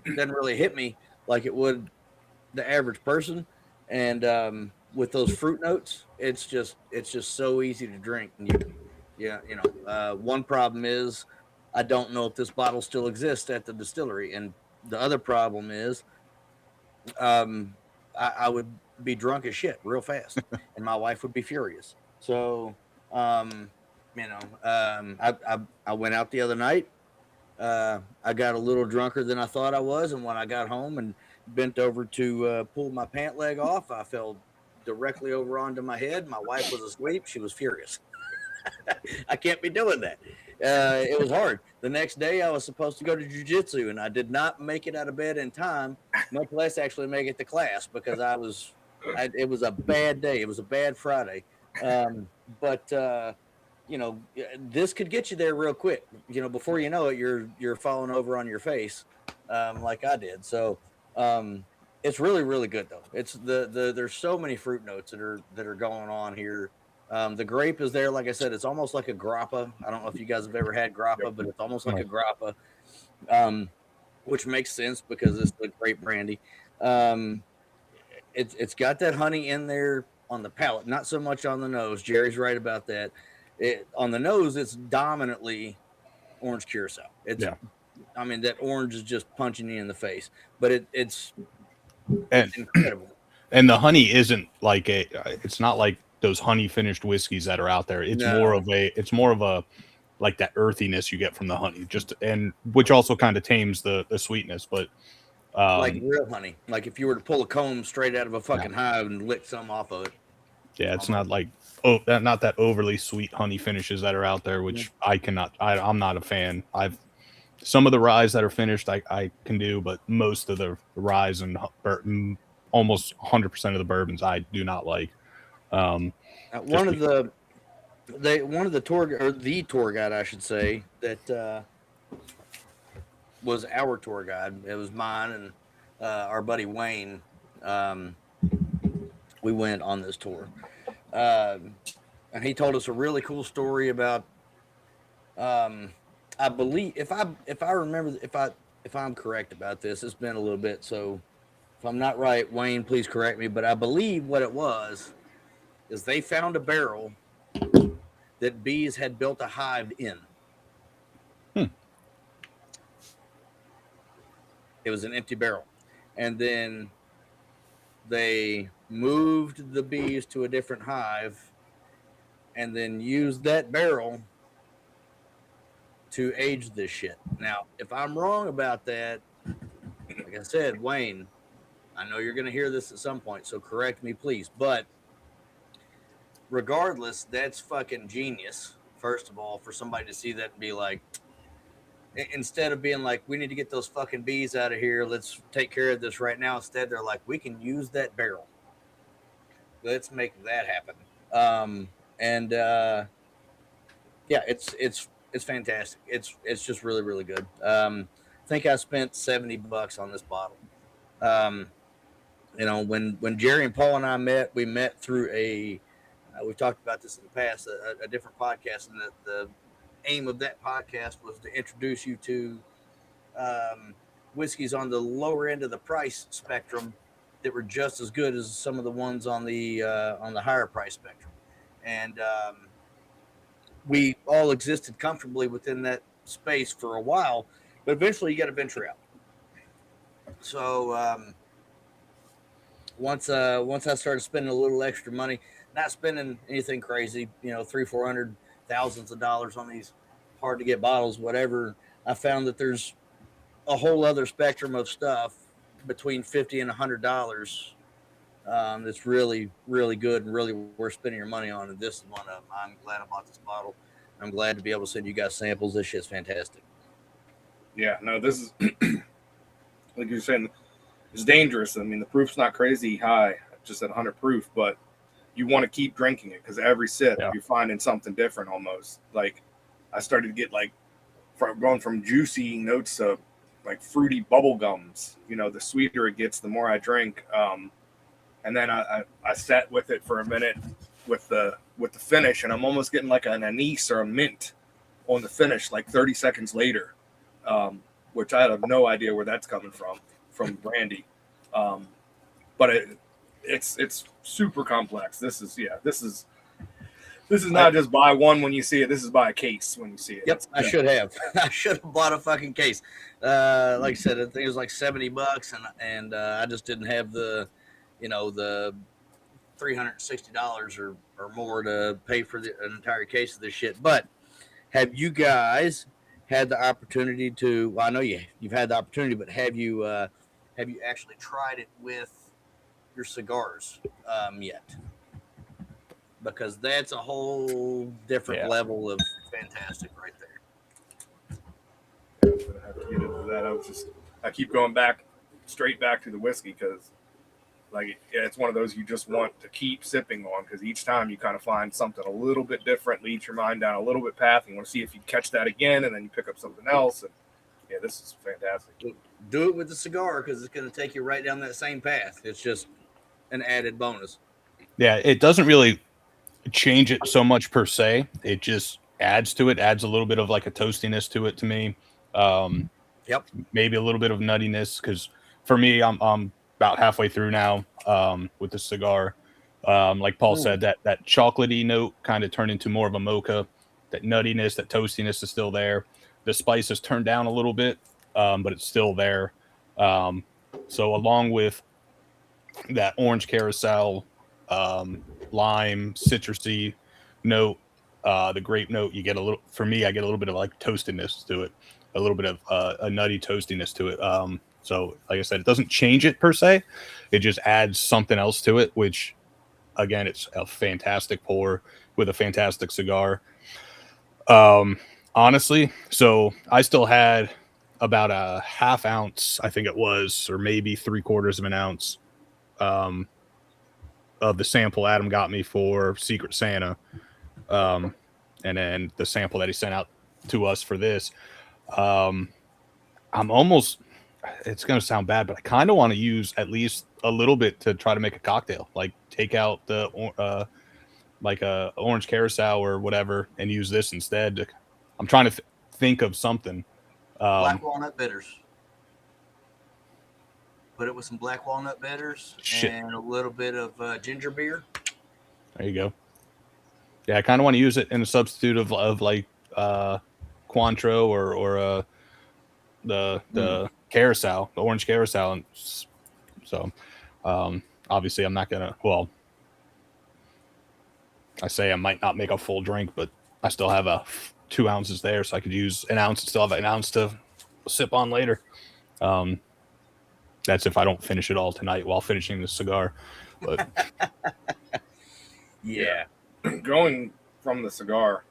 doesn't really hit me like it would the average person. And with those fruit notes, it's just so easy to drink. And one problem is I don't know if this bottle still exists at the distillery. And the other problem is I would be drunk as shit real fast and my wife would be furious. So, I went out the other night. I got a little drunker than I thought I was. And when I got home and bent over to pull my pant leg off, I fell directly over onto my head. My wife was asleep. She was furious. I can't be doing that. It was hard. The next day I was supposed to go to jiu-jitsu and I did not make it out of bed in time, much less actually make it to class because it was a bad day. It was a bad Friday. But this could get you there real quick. Before you know it, you're falling over on your face, like I did. So, it's really, really good though. It's there's so many fruit notes that are going on here. The grape is there. Like I said, it's almost like a grappa. I don't know if you guys have ever had grappa, but it's almost like a grappa, which makes sense because it's the grape brandy. It's got that honey in there on the palate, not so much on the nose. Jerry's right about that. On the nose, it's dominantly orange curacao. I mean, that orange is just punching you in the face, but it's incredible. And the honey isn't like it's not like those honey finished whiskeys that are out there. It's more of a like that earthiness you get from the honey, and which also kind of tames the sweetness, but like real honey. Like if you were to pull a comb straight out of a fucking hive and lick some off of it. Yeah, it's not like not that overly sweet honey finishes that are out there, which I'm not a fan. Some of the ryes that are finished I can do, but most of the ryes and almost 100% of the bourbons I do not like. One of the tour guide, I should say, that was our tour guide. It was mine and our buddy Wayne. We went on this tour, and he told us a really cool story about. I believe if I remember if I'm correct about this, it's been a little bit. So if I'm not right, Wayne, please correct me. But I believe what it was is they found a barrel that bees had built a hive in. It was an empty barrel. And then they moved the bees to a different hive and then used that barrel to age this shit. Now, if I'm wrong about that, like I said, Wayne, I know you're going to hear this at some point, so correct me, please. But regardless, that's fucking genius, first of all, for somebody to see that and be like, instead of being like, we need to get those fucking bees out of here, let's take care of this right now. Instead, they're like, we can use that barrel. Let's make that happen. Yeah, it's fantastic. It's just really, really good. I think I spent $70 on this bottle. When Jerry and Paul and I met, we met through we've talked about this in the past, a different podcast, and the aim of that podcast was to introduce you to whiskeys on the lower end of the price spectrum that were just as good as some of the ones on the higher price spectrum. And we all existed comfortably within that space for a while, but eventually you got to venture out. So once I started spending a little extra money, not spending anything crazy, you know, $300,000-400,000 thousands of dollars on these hard to get bottles, whatever, I found that there's a whole other spectrum of stuff between $50 and $100 that's really, really good and really worth spending your money on. And this is one of them. I'm glad I bought this bottle. I'm glad to be able to send you guys samples. This shit's fantastic. Yeah, no, this is like you're saying, it's dangerous. I mean, the proof's not crazy high, just at 100 proof, but you want to keep drinking it because every sip you're finding something different almost. Like I started to get like going from juicy notes to like fruity bubble gums. You know, the sweeter it gets, the more I drink. And then I sat with it for a minute with the finish, and I'm almost getting like an anise or a mint on the finish like 30 seconds later, which I have no idea where that's coming from brandy. But it's super complex. This is not just buy one when you see it. This is buy a case when you see it. Yep, I should have. I should have bought a fucking case. Like I said, I think it was like $70, and I just didn't have the $360 or more to pay for an entire case of this shit. But have you guys had the opportunity to? Well, I know you've had the opportunity, but have you actually tried it with your cigars yet? Because that's a whole different level of fantastic right there. I'm gonna have to get into that. I keep going straight back to the whiskey because, like, it's one of those you just want to keep sipping on because each time you kind of find something a little bit different, leads your mind down a little bit path. And you want to see if you catch that again, and then you pick up something else. And yeah, this is fantastic. Do it with the cigar because it's going to take you right down that same path. It's just an added bonus. Yeah, it doesn't really change it so much per se. It just adds to it, adds a little bit of like a toastiness to it to me. Maybe a little bit of nuttiness because for me, I'm about halfway through now with the cigar. Like Paul said, that chocolatey note kind of turned into more of a mocha. That nuttiness, that toastiness is still there. The spice has turned down a little bit, but it's still there. So along with that orange curaçao, lime, citrusy note, the grape note, you get a little. For me, I get a little bit of like toastiness to it, a little bit of a nutty toastiness to it. So, like I said, it doesn't change it per se. It just adds something else to it, which, again, it's a fantastic pour with a fantastic cigar. Honestly, so I still had about a half ounce, I think it was, or maybe 3/4 of an ounce of the sample Adam got me for Secret Santa. And then the sample that he sent out to us for this. I'm almost, it's going to sound bad, but I kind of want to use at least a little bit to try to make a cocktail, like take out the, like a orange curaçao or whatever and use this instead. I'm trying to think of something. Black walnut bitters. Put it with some black walnut bitters and a little bit of ginger beer. There you go. Yeah, I kind of want to use it in a substitute of like Cointreau or the curaçao, the orange curaçao. And so obviously I'm not gonna. Well, I say I might not make a full drink, but I still have 2 ounces there, so I could use an ounce and still have an ounce to sip on later. That's if I don't finish it all tonight while finishing the cigar. But yeah. Going from the cigar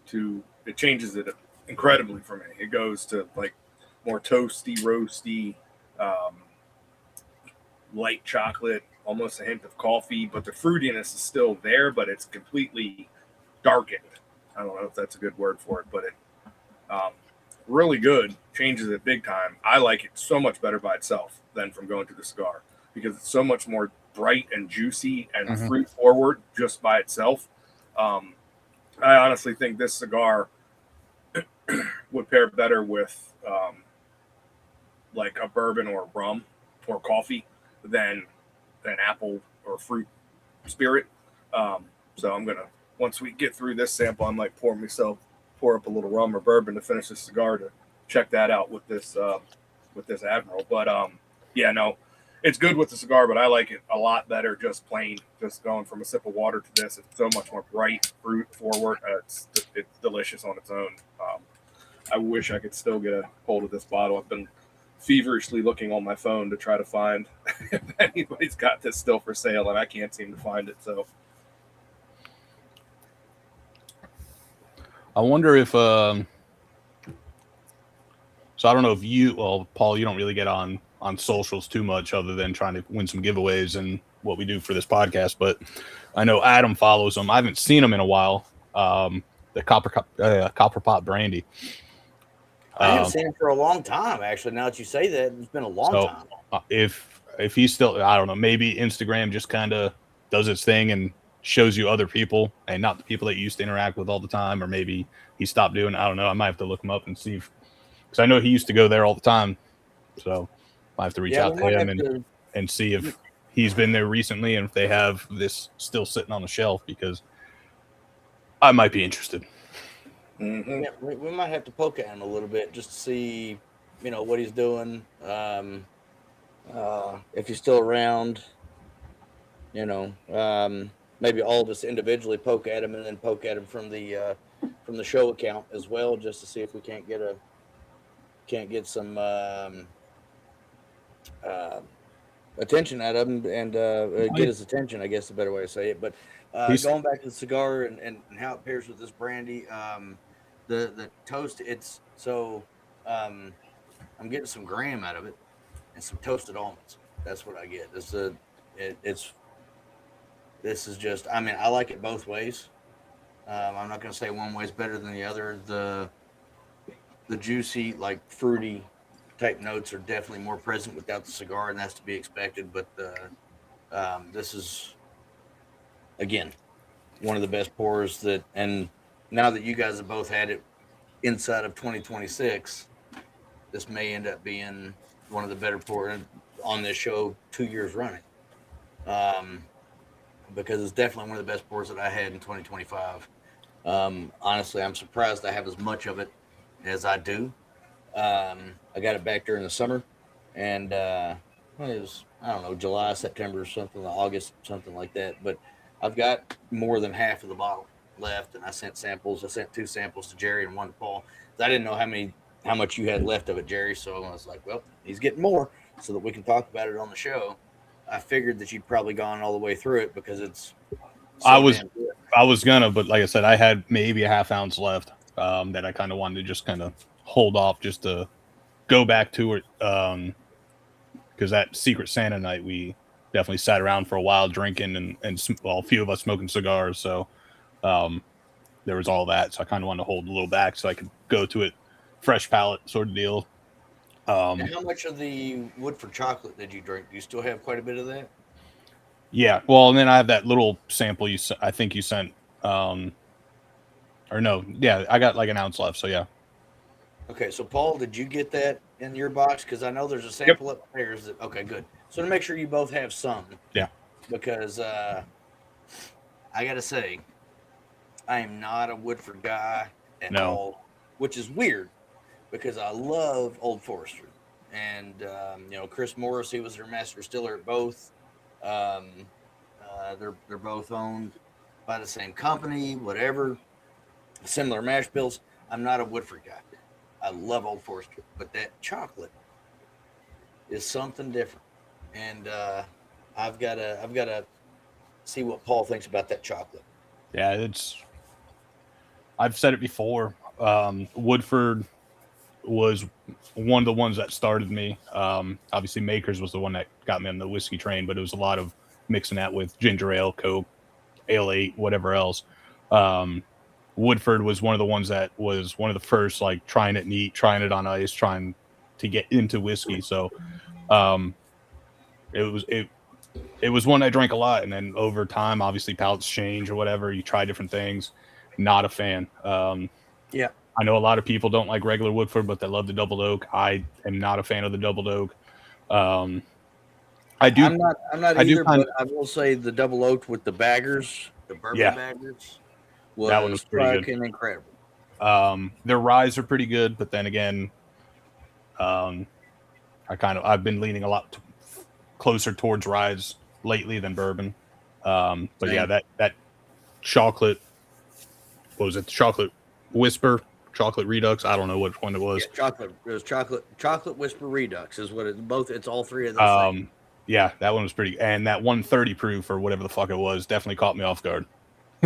to it changes it incredibly for me. It goes to like more toasty, roasty, light chocolate, almost a hint of coffee, but the fruitiness is still there, but it's completely darkened. I don't know if that's a good word for it, but it really good, changes it big time. I like it so much better by itself than from going to the cigar because it's so much more bright and juicy and fruit forward just by itself. I honestly think this cigar would pair better with like a bourbon or rum or coffee than apple or fruit spirit. So I'm gonna, once we get through this sample, I might pour pour up a little rum or bourbon to finish this cigar to check that out with this Admiral. But yeah, no, it's good with the cigar, but I like it a lot better just plain, just going from a sip of water to this. It's so much more bright, fruit forward. It's delicious on its own. I wish I could still get a hold of this bottle. I've been feverishly looking on my phone to try to find if anybody's got this still for sale, and I can't seem to find it. So I wonder if so I don't know if Paul, you don't really get on socials too much other than trying to win some giveaways and what we do for this podcast, but I know Adam follows them. I haven't seen them in a while. The Copper Pot Brandy. I haven't seen him for a long time, actually. Now that you say that, it's been a long time. If he's still, I don't know, maybe Instagram just kind of does its thing and shows you other people and not the people that you used to interact with all the time, or maybe he stopped doing it. I don't know. I might have to look him up and see, because I know he used to go there all the time. So I have to reach out to him and see if he's been there recently and if they have this still sitting on the shelf, because I might be interested. Mm-hmm. Yeah, we might have to poke at him a little bit just to see, what he's doing. If he's still around, maybe all of us individually poke at him and then poke at him from the show account as well, just to see if we can't get some attention out of him and get his attention, I guess the better way to say it. But going back to the cigar and how it pairs with this brandy, the toast, it's so I'm getting some graham out of it and some toasted almonds. That's what I get. This is just, I like it both ways. I'm not going to say one way is better than the other. The juicy, like fruity type notes are definitely more present without the cigar, and that's to be expected. But this is, again, one of the best pours and now that you guys have both had it inside of 2026, this may end up being one of the better pours on this show 2 years running. Because it's definitely one of the best pours that I had in 2025. Honestly, I'm surprised I have as much of it as I do. I got it back during the summer, and it was, I don't know, July, September, something, August, something like that. But I've got more than half of the bottle left, and I sent samples. I sent 2 samples to Jerry and 1 to Paul. I didn't know how much you had left of it, Jerry. So I was like, well, he's getting more so that we can talk about it on the show. I figured that you'd probably gone all the way through it because it's. I was gonna, but like I said, I had maybe a half ounce left that I kind of wanted to just kind of hold off just to go back to it. Because that Secret Santa night, we definitely sat around for a while drinking and a few of us smoking cigars. So there was all that. So I kind of wanted to hold a little back so I could go to it fresh palate sort of deal. And how much of the Woodford chocolate did you drink? Do you still have quite a bit of that? Yeah. Well, and then I have that little sample I think you sent. Or no. Yeah, I got like an ounce left. So yeah. Okay. So Paul, did you get that in your box? Because I know there's a sample upstairs. Okay, good. So to make sure you both have some. Yeah. Because I got to say, I am not a Woodford guy at all, which is weird. Because I love Old Forester, and Chris Morris, he was their master distiller at both. They're both owned by the same company, whatever. Similar mash bills. I'm not a Woodford guy. I love Old Forester, but that chocolate is something different, and I've got to see what Paul thinks about that chocolate. Yeah, I've said it before. Woodford was one of the ones that started me. Obviously Makers was the one that got me on the whiskey train, but it was a lot of mixing that with ginger ale, Coke, Ale 8, whatever else. Woodford was one of the ones that was one of the first, like trying it neat, trying it on ice, trying to get into whiskey. So it was one I drank a lot. And then over time, obviously palates change or whatever. You try different things. Not a fan. Yeah. I know a lot of people don't like regular Woodford, but they love the double oak. I am not a fan of the double oak. I'm not either, but I will say the double oak with the baggers, the bourbon baggers, was pretty fucking incredible. Their ryes are pretty good, but then again, I've been leaning a lot closer towards ryes lately than bourbon. But Same. yeah, that chocolate, what was it? Chocolate Whisper, Chocolate Redux. I don't know which one it was. Yeah, chocolate. It was chocolate whisper redux is what it both. It's all three of those things. Yeah, that one was pretty, and that 130 proof or whatever the fuck it was definitely caught me off guard.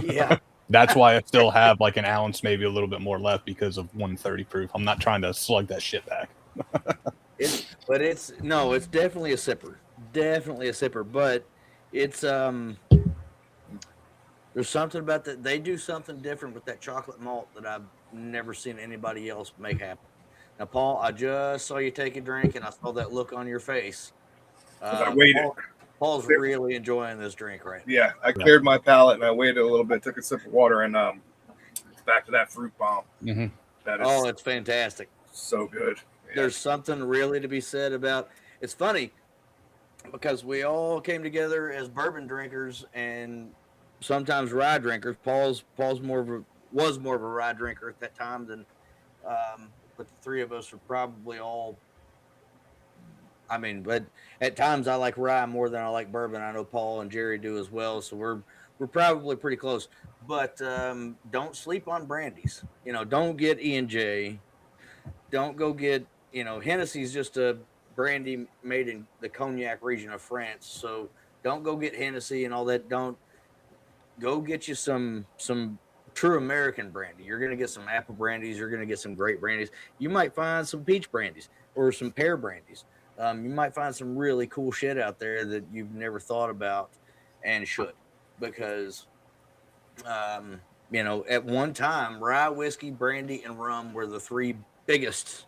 Yeah. That's why I still have like an ounce, maybe a little bit more left because of 130 proof. I'm not trying to slug that shit back. It's definitely a sipper. Definitely a sipper, but it's there's something about that. They do something different with that chocolate malt that I've never seen anybody else make happen. Now, Paul, I just saw you take a drink, and I saw that look on your face. I waited. Paul's really enjoying this drink right now. Yeah, I cleared my palate and I waited a little bit, took a sip of water, and back to that fruit bomb. Mm-hmm. That is it's fantastic. so good. Yeah. There's something really to be said about. It's funny because we all came together as bourbon drinkers and sometimes rye drinkers. Paul's was more of a rye drinker at that time than, but the three of us are probably all. I mean, but at times I like rye more than I like bourbon. I know Paul and Jerry do as well, so we're probably pretty close. But don't sleep on brandies. Don't get E&J. Don't go get Hennessy's just a brandy made in the Cognac region of France. So don't go get Hennessy and all that. Don't go get you some true American brandy. You're gonna get some apple brandies. You're gonna get some grape brandies. You might find some peach brandies or some pear brandies. You might find some really cool shit out there that you've never thought about and should, because, at one time, rye, whiskey, brandy, and rum were the three biggest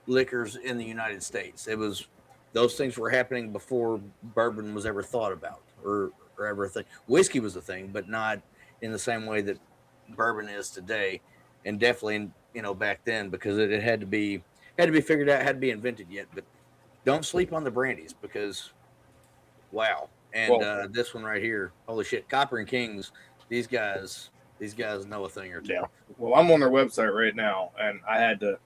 liquors in the United States. Those things were happening before bourbon was ever thought about or ever a thing. Whiskey was a thing, but not in the same way that bourbon is today, and definitely, back then, because it had to be figured out, had to be invented yet, but. Don't sleep on the brandies because, wow! And this one right here, holy shit! Copper Kings, these guys know a thing or two. Yeah. Well, I'm on their website right now, and I had to.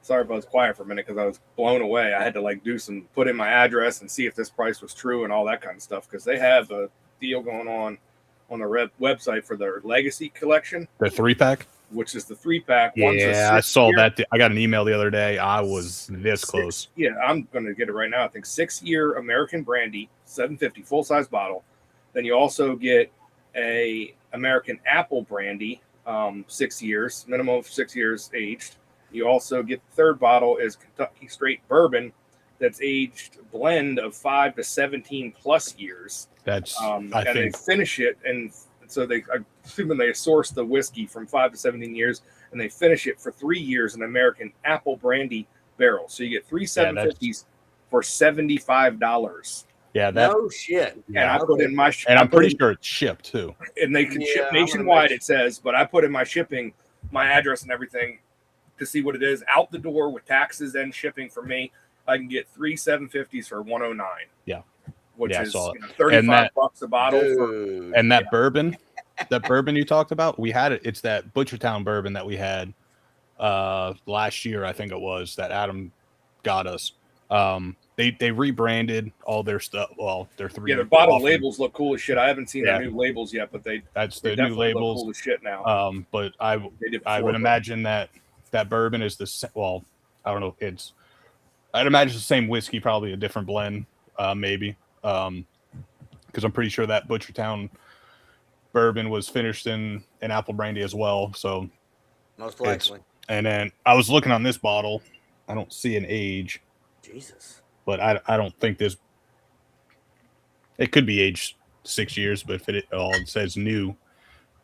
Sorry if I was quiet for a minute because I was blown away. I had to put in my address and see if this price was true and all that kind of stuff because they have a deal going on their website for their Legacy collection. The 3-pack. Which is the 3-pack. Yeah, I saw that. I got an email the other day. I was this close. Yeah, I'm going to get it right now. I think 6-year American Brandy, 750 full-size bottle. Then you also get a American Apple Brandy, 6 years, minimum of 6 years aged. You also get the third bottle is Kentucky Straight Bourbon that's aged blend of 5 to 17 plus years. That's they finish it and. So I'm assuming they source the whiskey from 5 to 17 years, and they finish it for 3 years in American Apple Brandy barrel. So you get 3 750s for $75. Yeah, that no shit. And I put in my and I'm pretty sure it's shipped too. And they can ship nationwide. It says, but I put in my shipping, my address and everything to see what it is out the door with taxes and shipping for me. I can get 3 750s for $109. Yeah. Which is $35 a bottle. And that bourbon, you talked about, we had it. It's that Butchertown bourbon that we had last year, I think it was, that Adam got us. They rebranded all their stuff. Well, their three. Yeah, their bottle labels look cool as shit. I haven't seen their new labels yet, but that's the new labels. Look cool as shit now. But I would imagine that bourbon is well, I don't know. I'd imagine it's the same whiskey, probably a different blend, maybe. Because I'm pretty sure that Butchertown bourbon was finished in Apple Brandy as well. So most likely. And then I was looking on this bottle. I don't see an age. Jesus. But I don't think this. It could be aged 6 years, but if it says new,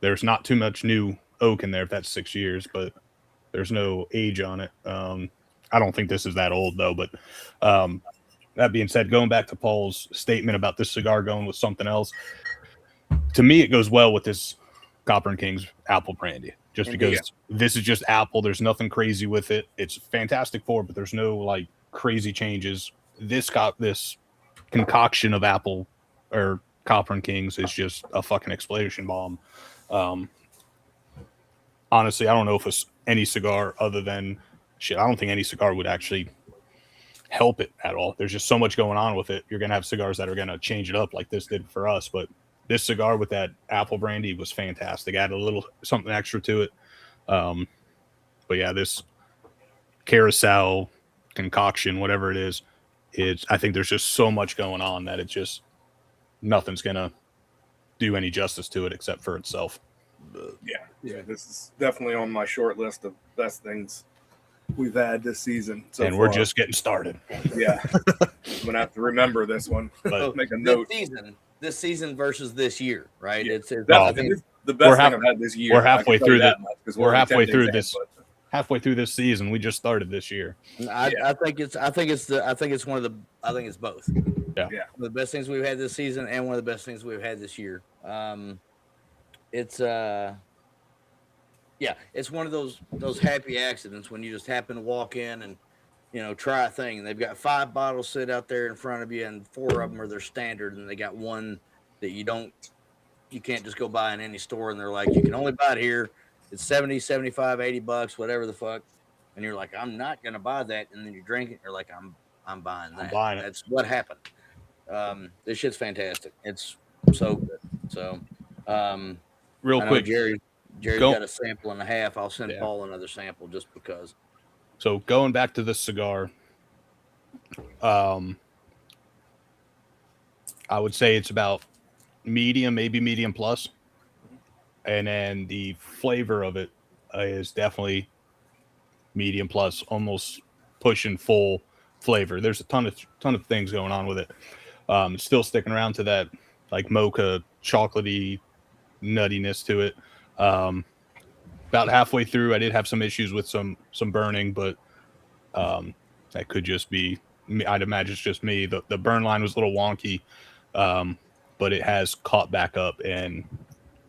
there's not too much new oak in there if that's 6 years, but there's no age on it. I don't think this is that old though, but that being said, going back to Paul's statement about this cigar going with something else, to me, it goes well with this Copper Kings Apple Brandy, just because this is just apple. There's nothing crazy with it. It's fantastic but there's no like crazy changes. This concoction of apple or Copper Kings is just a fucking explosion bomb. Honestly, I don't know if any cigar other than shit. I don't think any cigar would actually help it at all. There's just so much going on with it. You're gonna have cigars that are gonna change it up like this did for us, but this cigar with that apple brandy was fantastic. Add a little something extra to it. But yeah, this curaçao concoction, whatever it is, I think there's just so much going on that it's just nothing's gonna do any justice to it except for itself. Yeah, this is definitely on my short list of best things we've had this season. And we're just getting started. Yeah, I'm gonna have to remember this one. But make a note. This season versus this year, right? Yeah. It's I think it's the best thing I've had this year. We're halfway through that. We're halfway through this. Halfway through this season. We just started this year. I think it's both. Yeah. One of the best things we've had this season and one of the best things we've had this year. It's one of those happy accidents when you just happen to walk in and try a thing. And they've got 5 bottles sit out there in front of you, and 4 of them are their standard, and they got one that you can't just go buy in any store, and they're like, you can only buy it here. It's 70, 75, 80 bucks, whatever the fuck. And you're like, I'm not gonna buy that. And then you drink it, and you're like, I'm buying that. I'm buying it. That's what happened. This shit's fantastic. It's so good. So real quick, Jerry's got a sample and a half. I'll send Paul another sample just because. So going back to this cigar, I would say it's about medium, maybe medium plus. And then the flavor of it is definitely medium plus, almost pushing full flavor. There's a ton of things going on with it. It's still sticking around to that like mocha chocolatey nuttiness to it. About halfway through, I did have some issues with some burning, but that could just be me. I'd imagine it's just me. The burn line was a little wonky, but it has caught back up, and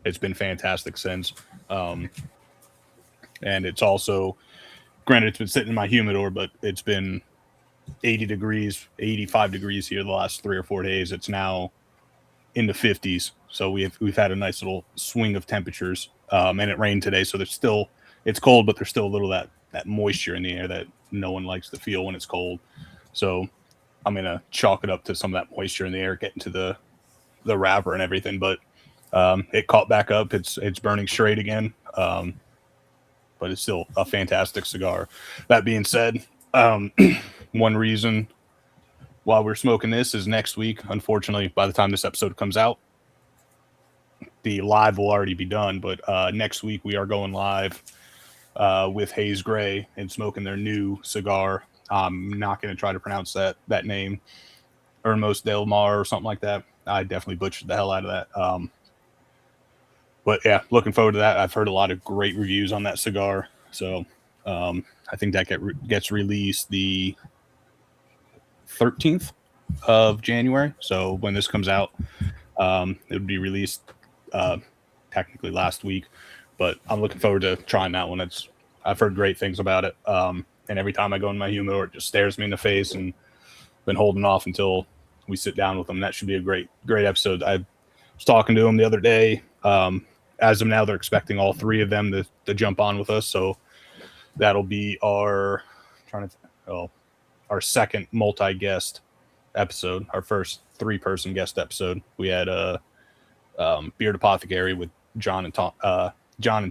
it's been fantastic since. And it's also, granted, it's been sitting in my humidor, but it's been 80 degrees, 85 degrees here the last 3 or 4 days. It's now in the 50s. So we've had a nice little swing of temperatures. And it rained today, so it's cold, but there's still a little that moisture in the air that no one likes to feel when it's cold. So I'm gonna chalk it up to some of that moisture in the air getting to the wrapper and everything. But it caught back up. It's burning straight again. But it's still a fantastic cigar. That being said, one reason why we're smoking this is next week. Unfortunately, by the time this episode comes out, the live will already be done. But next week we are going live with Haze Gray and smoking their new cigar. I'm not going to try to pronounce that name, Hermos Del Mar or something like that. I definitely butchered the hell out of that. But yeah, looking forward to that. I've heard a lot of great reviews on that cigar. So I think that gets released the 13th of January. So when this comes out, it would be released technically last week. But I'm looking forward to trying that one. I've heard great things about it. And every time I go in my humidor, it just stares me in the face, and been holding off until we sit down with them. That should be a great episode. I was talking to them the other day. As of now, they're expecting all 3 of them to jump on with us. So that'll be our second multi-guest episode, our first 3-person guest episode. We had a Beard Apothecary with John and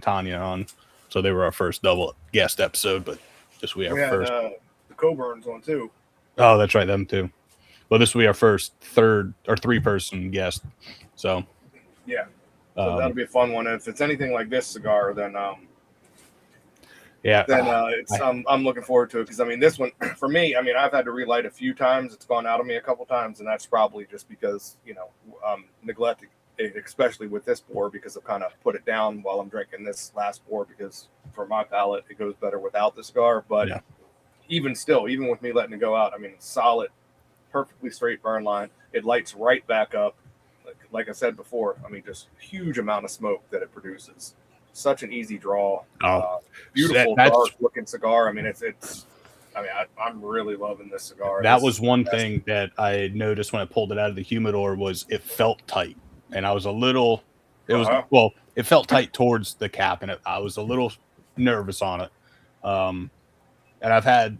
Tanya on. So they were our first double guest episode, but this will be our first. The Coburns on too. Oh, that's right, them too. Well, this will be our first 3-person guest. So yeah, so that'll be a fun one. If it's anything like this cigar, then I'm looking forward to it, because I mean, this one for me, I mean, I've had to relight a few times. It's gone out on me a couple times, and that's probably just because neglected it, especially with this pour, because I've kind of put it down while I'm drinking this last pour, because for my palate it goes better without the cigar. But even with me letting it go out, I mean, it's solid, perfectly straight burn line. It lights right back up. Like I said before, I mean, just huge amount of smoke that it produces. Such an easy draw. Beautiful dark looking cigar. I mean, I'm really loving this cigar. That was one thing that I noticed when I pulled it out of the humidor, was it felt tight, and I was a little. It felt tight towards the cap, and I was a little nervous on it. And I've had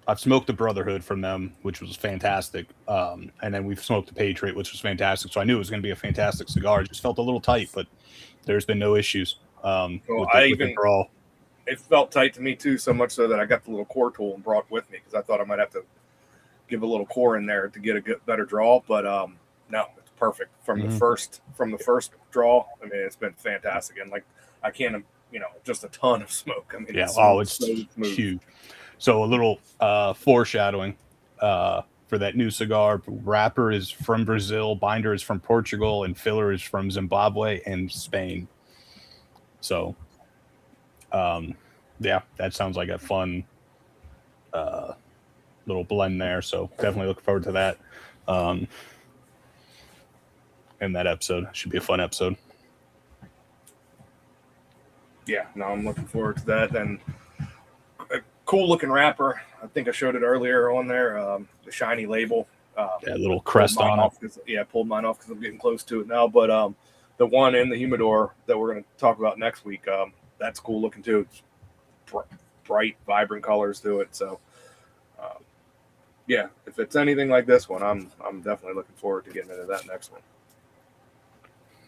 I've smoked the Brotherhood from them, which was fantastic. And then we've smoked the Patriot, which was fantastic. So I knew it was going to be a fantastic cigar. It just felt a little tight, but there's been no issues with the draw. It felt tight to me too, so much so that I got the little core tool and brought it with me because I thought I might have to give a little core in there to get a better draw. But no, it's perfect from the first draw. I mean, it's been fantastic, and like I can't, just a ton of smoke. I mean, yeah, it's so smooth. Huge. So a little foreshadowing for that new cigar. Wrapper is from Brazil, binder is from Portugal, and filler is from Zimbabwe and Spain. So, yeah, that sounds like a fun little blend there. So definitely looking forward to that. And that episode should be a fun episode. Yeah, no, I'm looking forward to that. And a cool looking wrapper. I think I showed it earlier on there. The shiny label. That little crest on it. Yeah, I pulled mine off because I'm getting close to it now. But the one in the humidor that we're going to talk about next week, that's cool looking too. It's bright, vibrant colors to it. So, yeah, if it's anything like this one, I'm definitely looking forward to getting into that next one.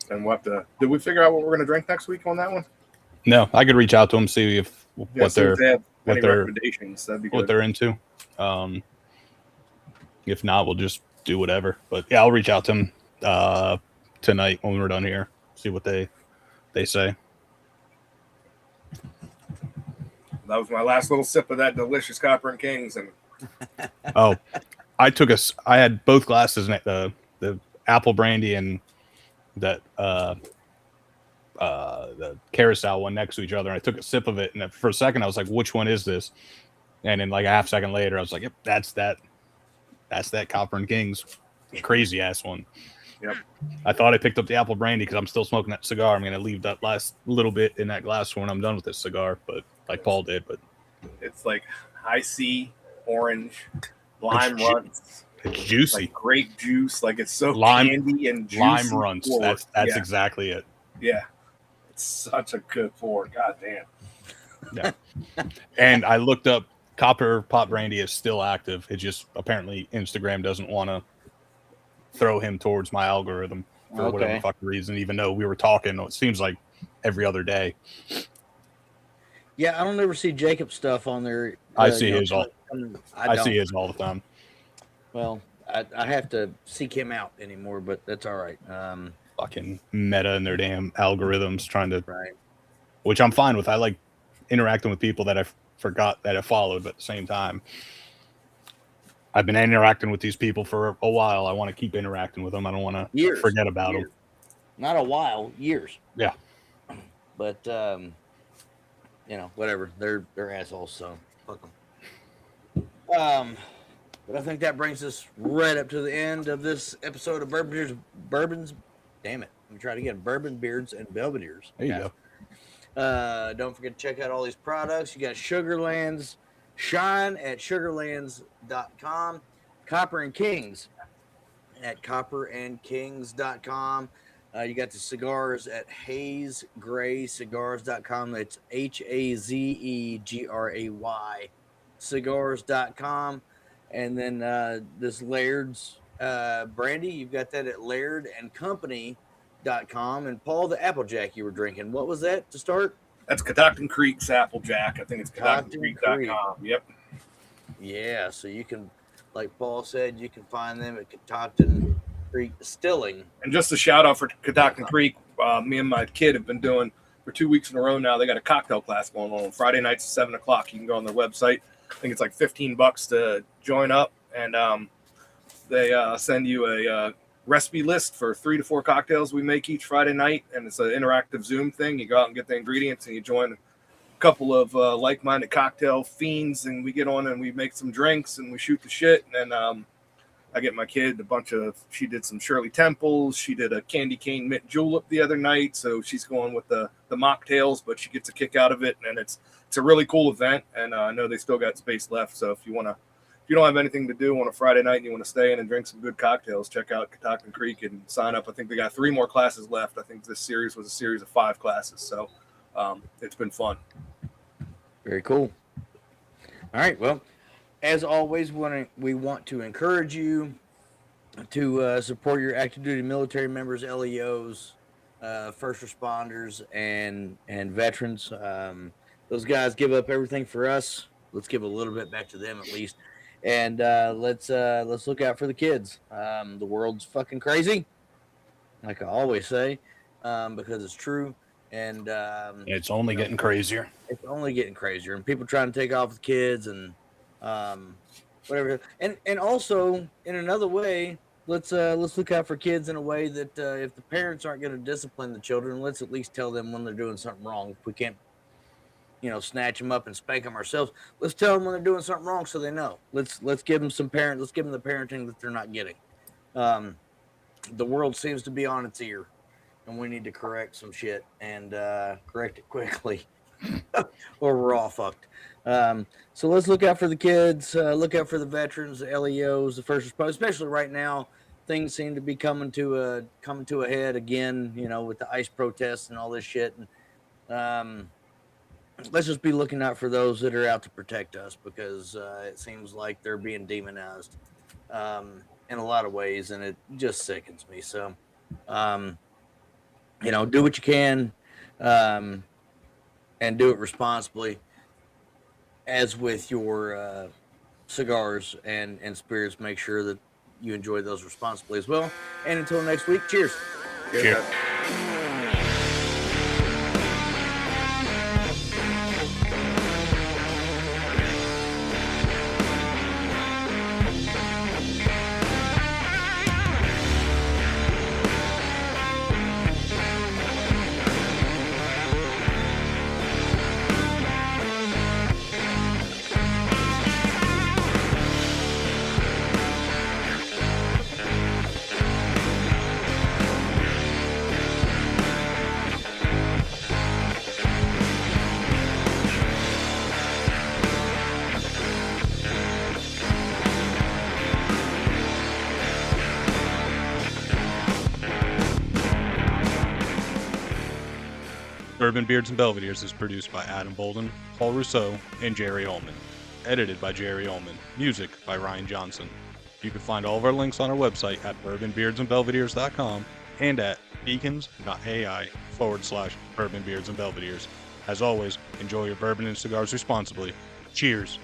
And we'll have to. Did we figure out what we're going to drink next week on that one? No, I could reach out to them, see if what they're recommendations. That'd be good. What they're into. If not, we'll just do whatever. But yeah, I'll reach out to them tonight when we're done here. See what they say. That was my last little sip of that delicious Copper and Kings. And I had both glasses, the Apple Brandy and that the curaçao one next to each other, and I took a sip of it, and for a second I was like, which one is this? And then like a half second later I was like, yep, that's that Copper and Kings crazy ass one. Yep. I thought I picked up the Apple Brandy because I'm still smoking that cigar. I'm gonna leave that last little bit in that glass when I'm done with this cigar, but like Paul did. But it's like high C, orange, lime runs. It's juicy, like grape juice. Like it's so candy and juicy. Lime runs. That's exactly it. Yeah, it's such a good pour. God damn. Yeah. And I looked up, Copper Pot Brandy is still active. It just apparently Instagram doesn't want to throw him towards my algorithm for whatever fucking reason, even though we were talking, it seems like every other day. Yeah, I don't ever see Jacob's stuff on there. I see his all. I see his all the time. Well, I have to seek him out anymore, but that's all right. Fucking Meta and their damn algorithms trying to, which I'm fine with. I like interacting with people that I forgot that I followed, but at the same time, I've been interacting with these people for a while. I want to keep interacting with them. I don't want to forget about them. Not a while, years. Yeah. But whatever. They're assholes, so fuck them. But I think that brings us right up to the end of this episode of Bourbons. Damn it. Let me try it again. Bourbon, Beards, and Belvederes. There you go. Don't forget to check out all these products. You got Sugarlands. Shine at sugarlands.com. Copper and Kings at copperandkings.com. You got the cigars at Haze Gray Cigars.com. That's HAZEGRAY Cigars.com. And then this Laird's brandy, you've got that at lairdandcompany.com. And Paul, the Applejack you were drinking, what was that to start? That's Catoctin Creek's Applejack. I think it's CatoctinCreek.com. Yep. Yeah, so you can, like Paul said, you can find them at Catoctin Creek Distilling. And just a shout out for Catoctin Creek. Me and my kid have been doing for 2 weeks in a row now. They got a cocktail class going on Friday nights at 7 o'clock. You can go on their website. I think it's like $15 to join up, and they send you a recipe list for 3 to 4 cocktails we make each Friday night, and it's an interactive Zoom thing. You go out and get the ingredients, and you join a couple of like-minded cocktail fiends, and we get on and we make some drinks and we shoot the shit. And then I get my kid she did some Shirley Temples. She did a candy cane mint julep the other night, so she's going with the mocktails, but she gets a kick out of it, and it's a really cool event. And I know they still got space left, so if you don't have anything to do on a Friday night and you want to stay in and drink some good cocktails, check out Catoctin Creek and sign up. I think they got 3 more classes left. I think this series was a series of 5 classes, so it's been fun. Very cool. All right. Well, as always, we want to encourage you to support your active duty military members, LEOs, first responders, and veterans. Those guys give up everything for us. Let's give a little bit back to them at least, and let's look out for the kids. The world's fucking crazy, like I always say, because it's true, and It's only getting crazier. It's only getting crazier, and people trying to take off with kids and whatever. And also in another way, let's look out for kids in a way that if the parents aren't going to discipline the children, let's at least tell them when they're doing something wrong. If we can't, snatch them up and spank them ourselves, let's tell them when they're doing something wrong so they know. Let's give them let's give them the parenting that they're not getting. The world seems to be on its ear, and we need to correct some shit and correct it quickly, or we're all fucked. So let's look out for the kids, look out for the veterans, the LEOs, the first responders. Especially right now, things seem to be coming to a head again. With the ICE protests and all this shit. And let's just be looking out for those that are out to protect us, because it seems like they're being demonized in a lot of ways, and it just sickens me. So, do what you can, and do it responsibly. As with your cigars and spirits, make sure that you enjoy those responsibly as well. And until next week, cheers. Cheers. Bourbon, Beards, and Belvederes is produced by Adam Bolden, Paul Rousseau, and Jerry Ullman. Edited by Jerry Ullman. Music by Ryan Johnson. You can find all of our links on our website at bourbonbeardsandbelvederes.com and at beacons.ai/Bourbon, Beards, and Belvederes. As always, enjoy your bourbon and cigars responsibly. Cheers.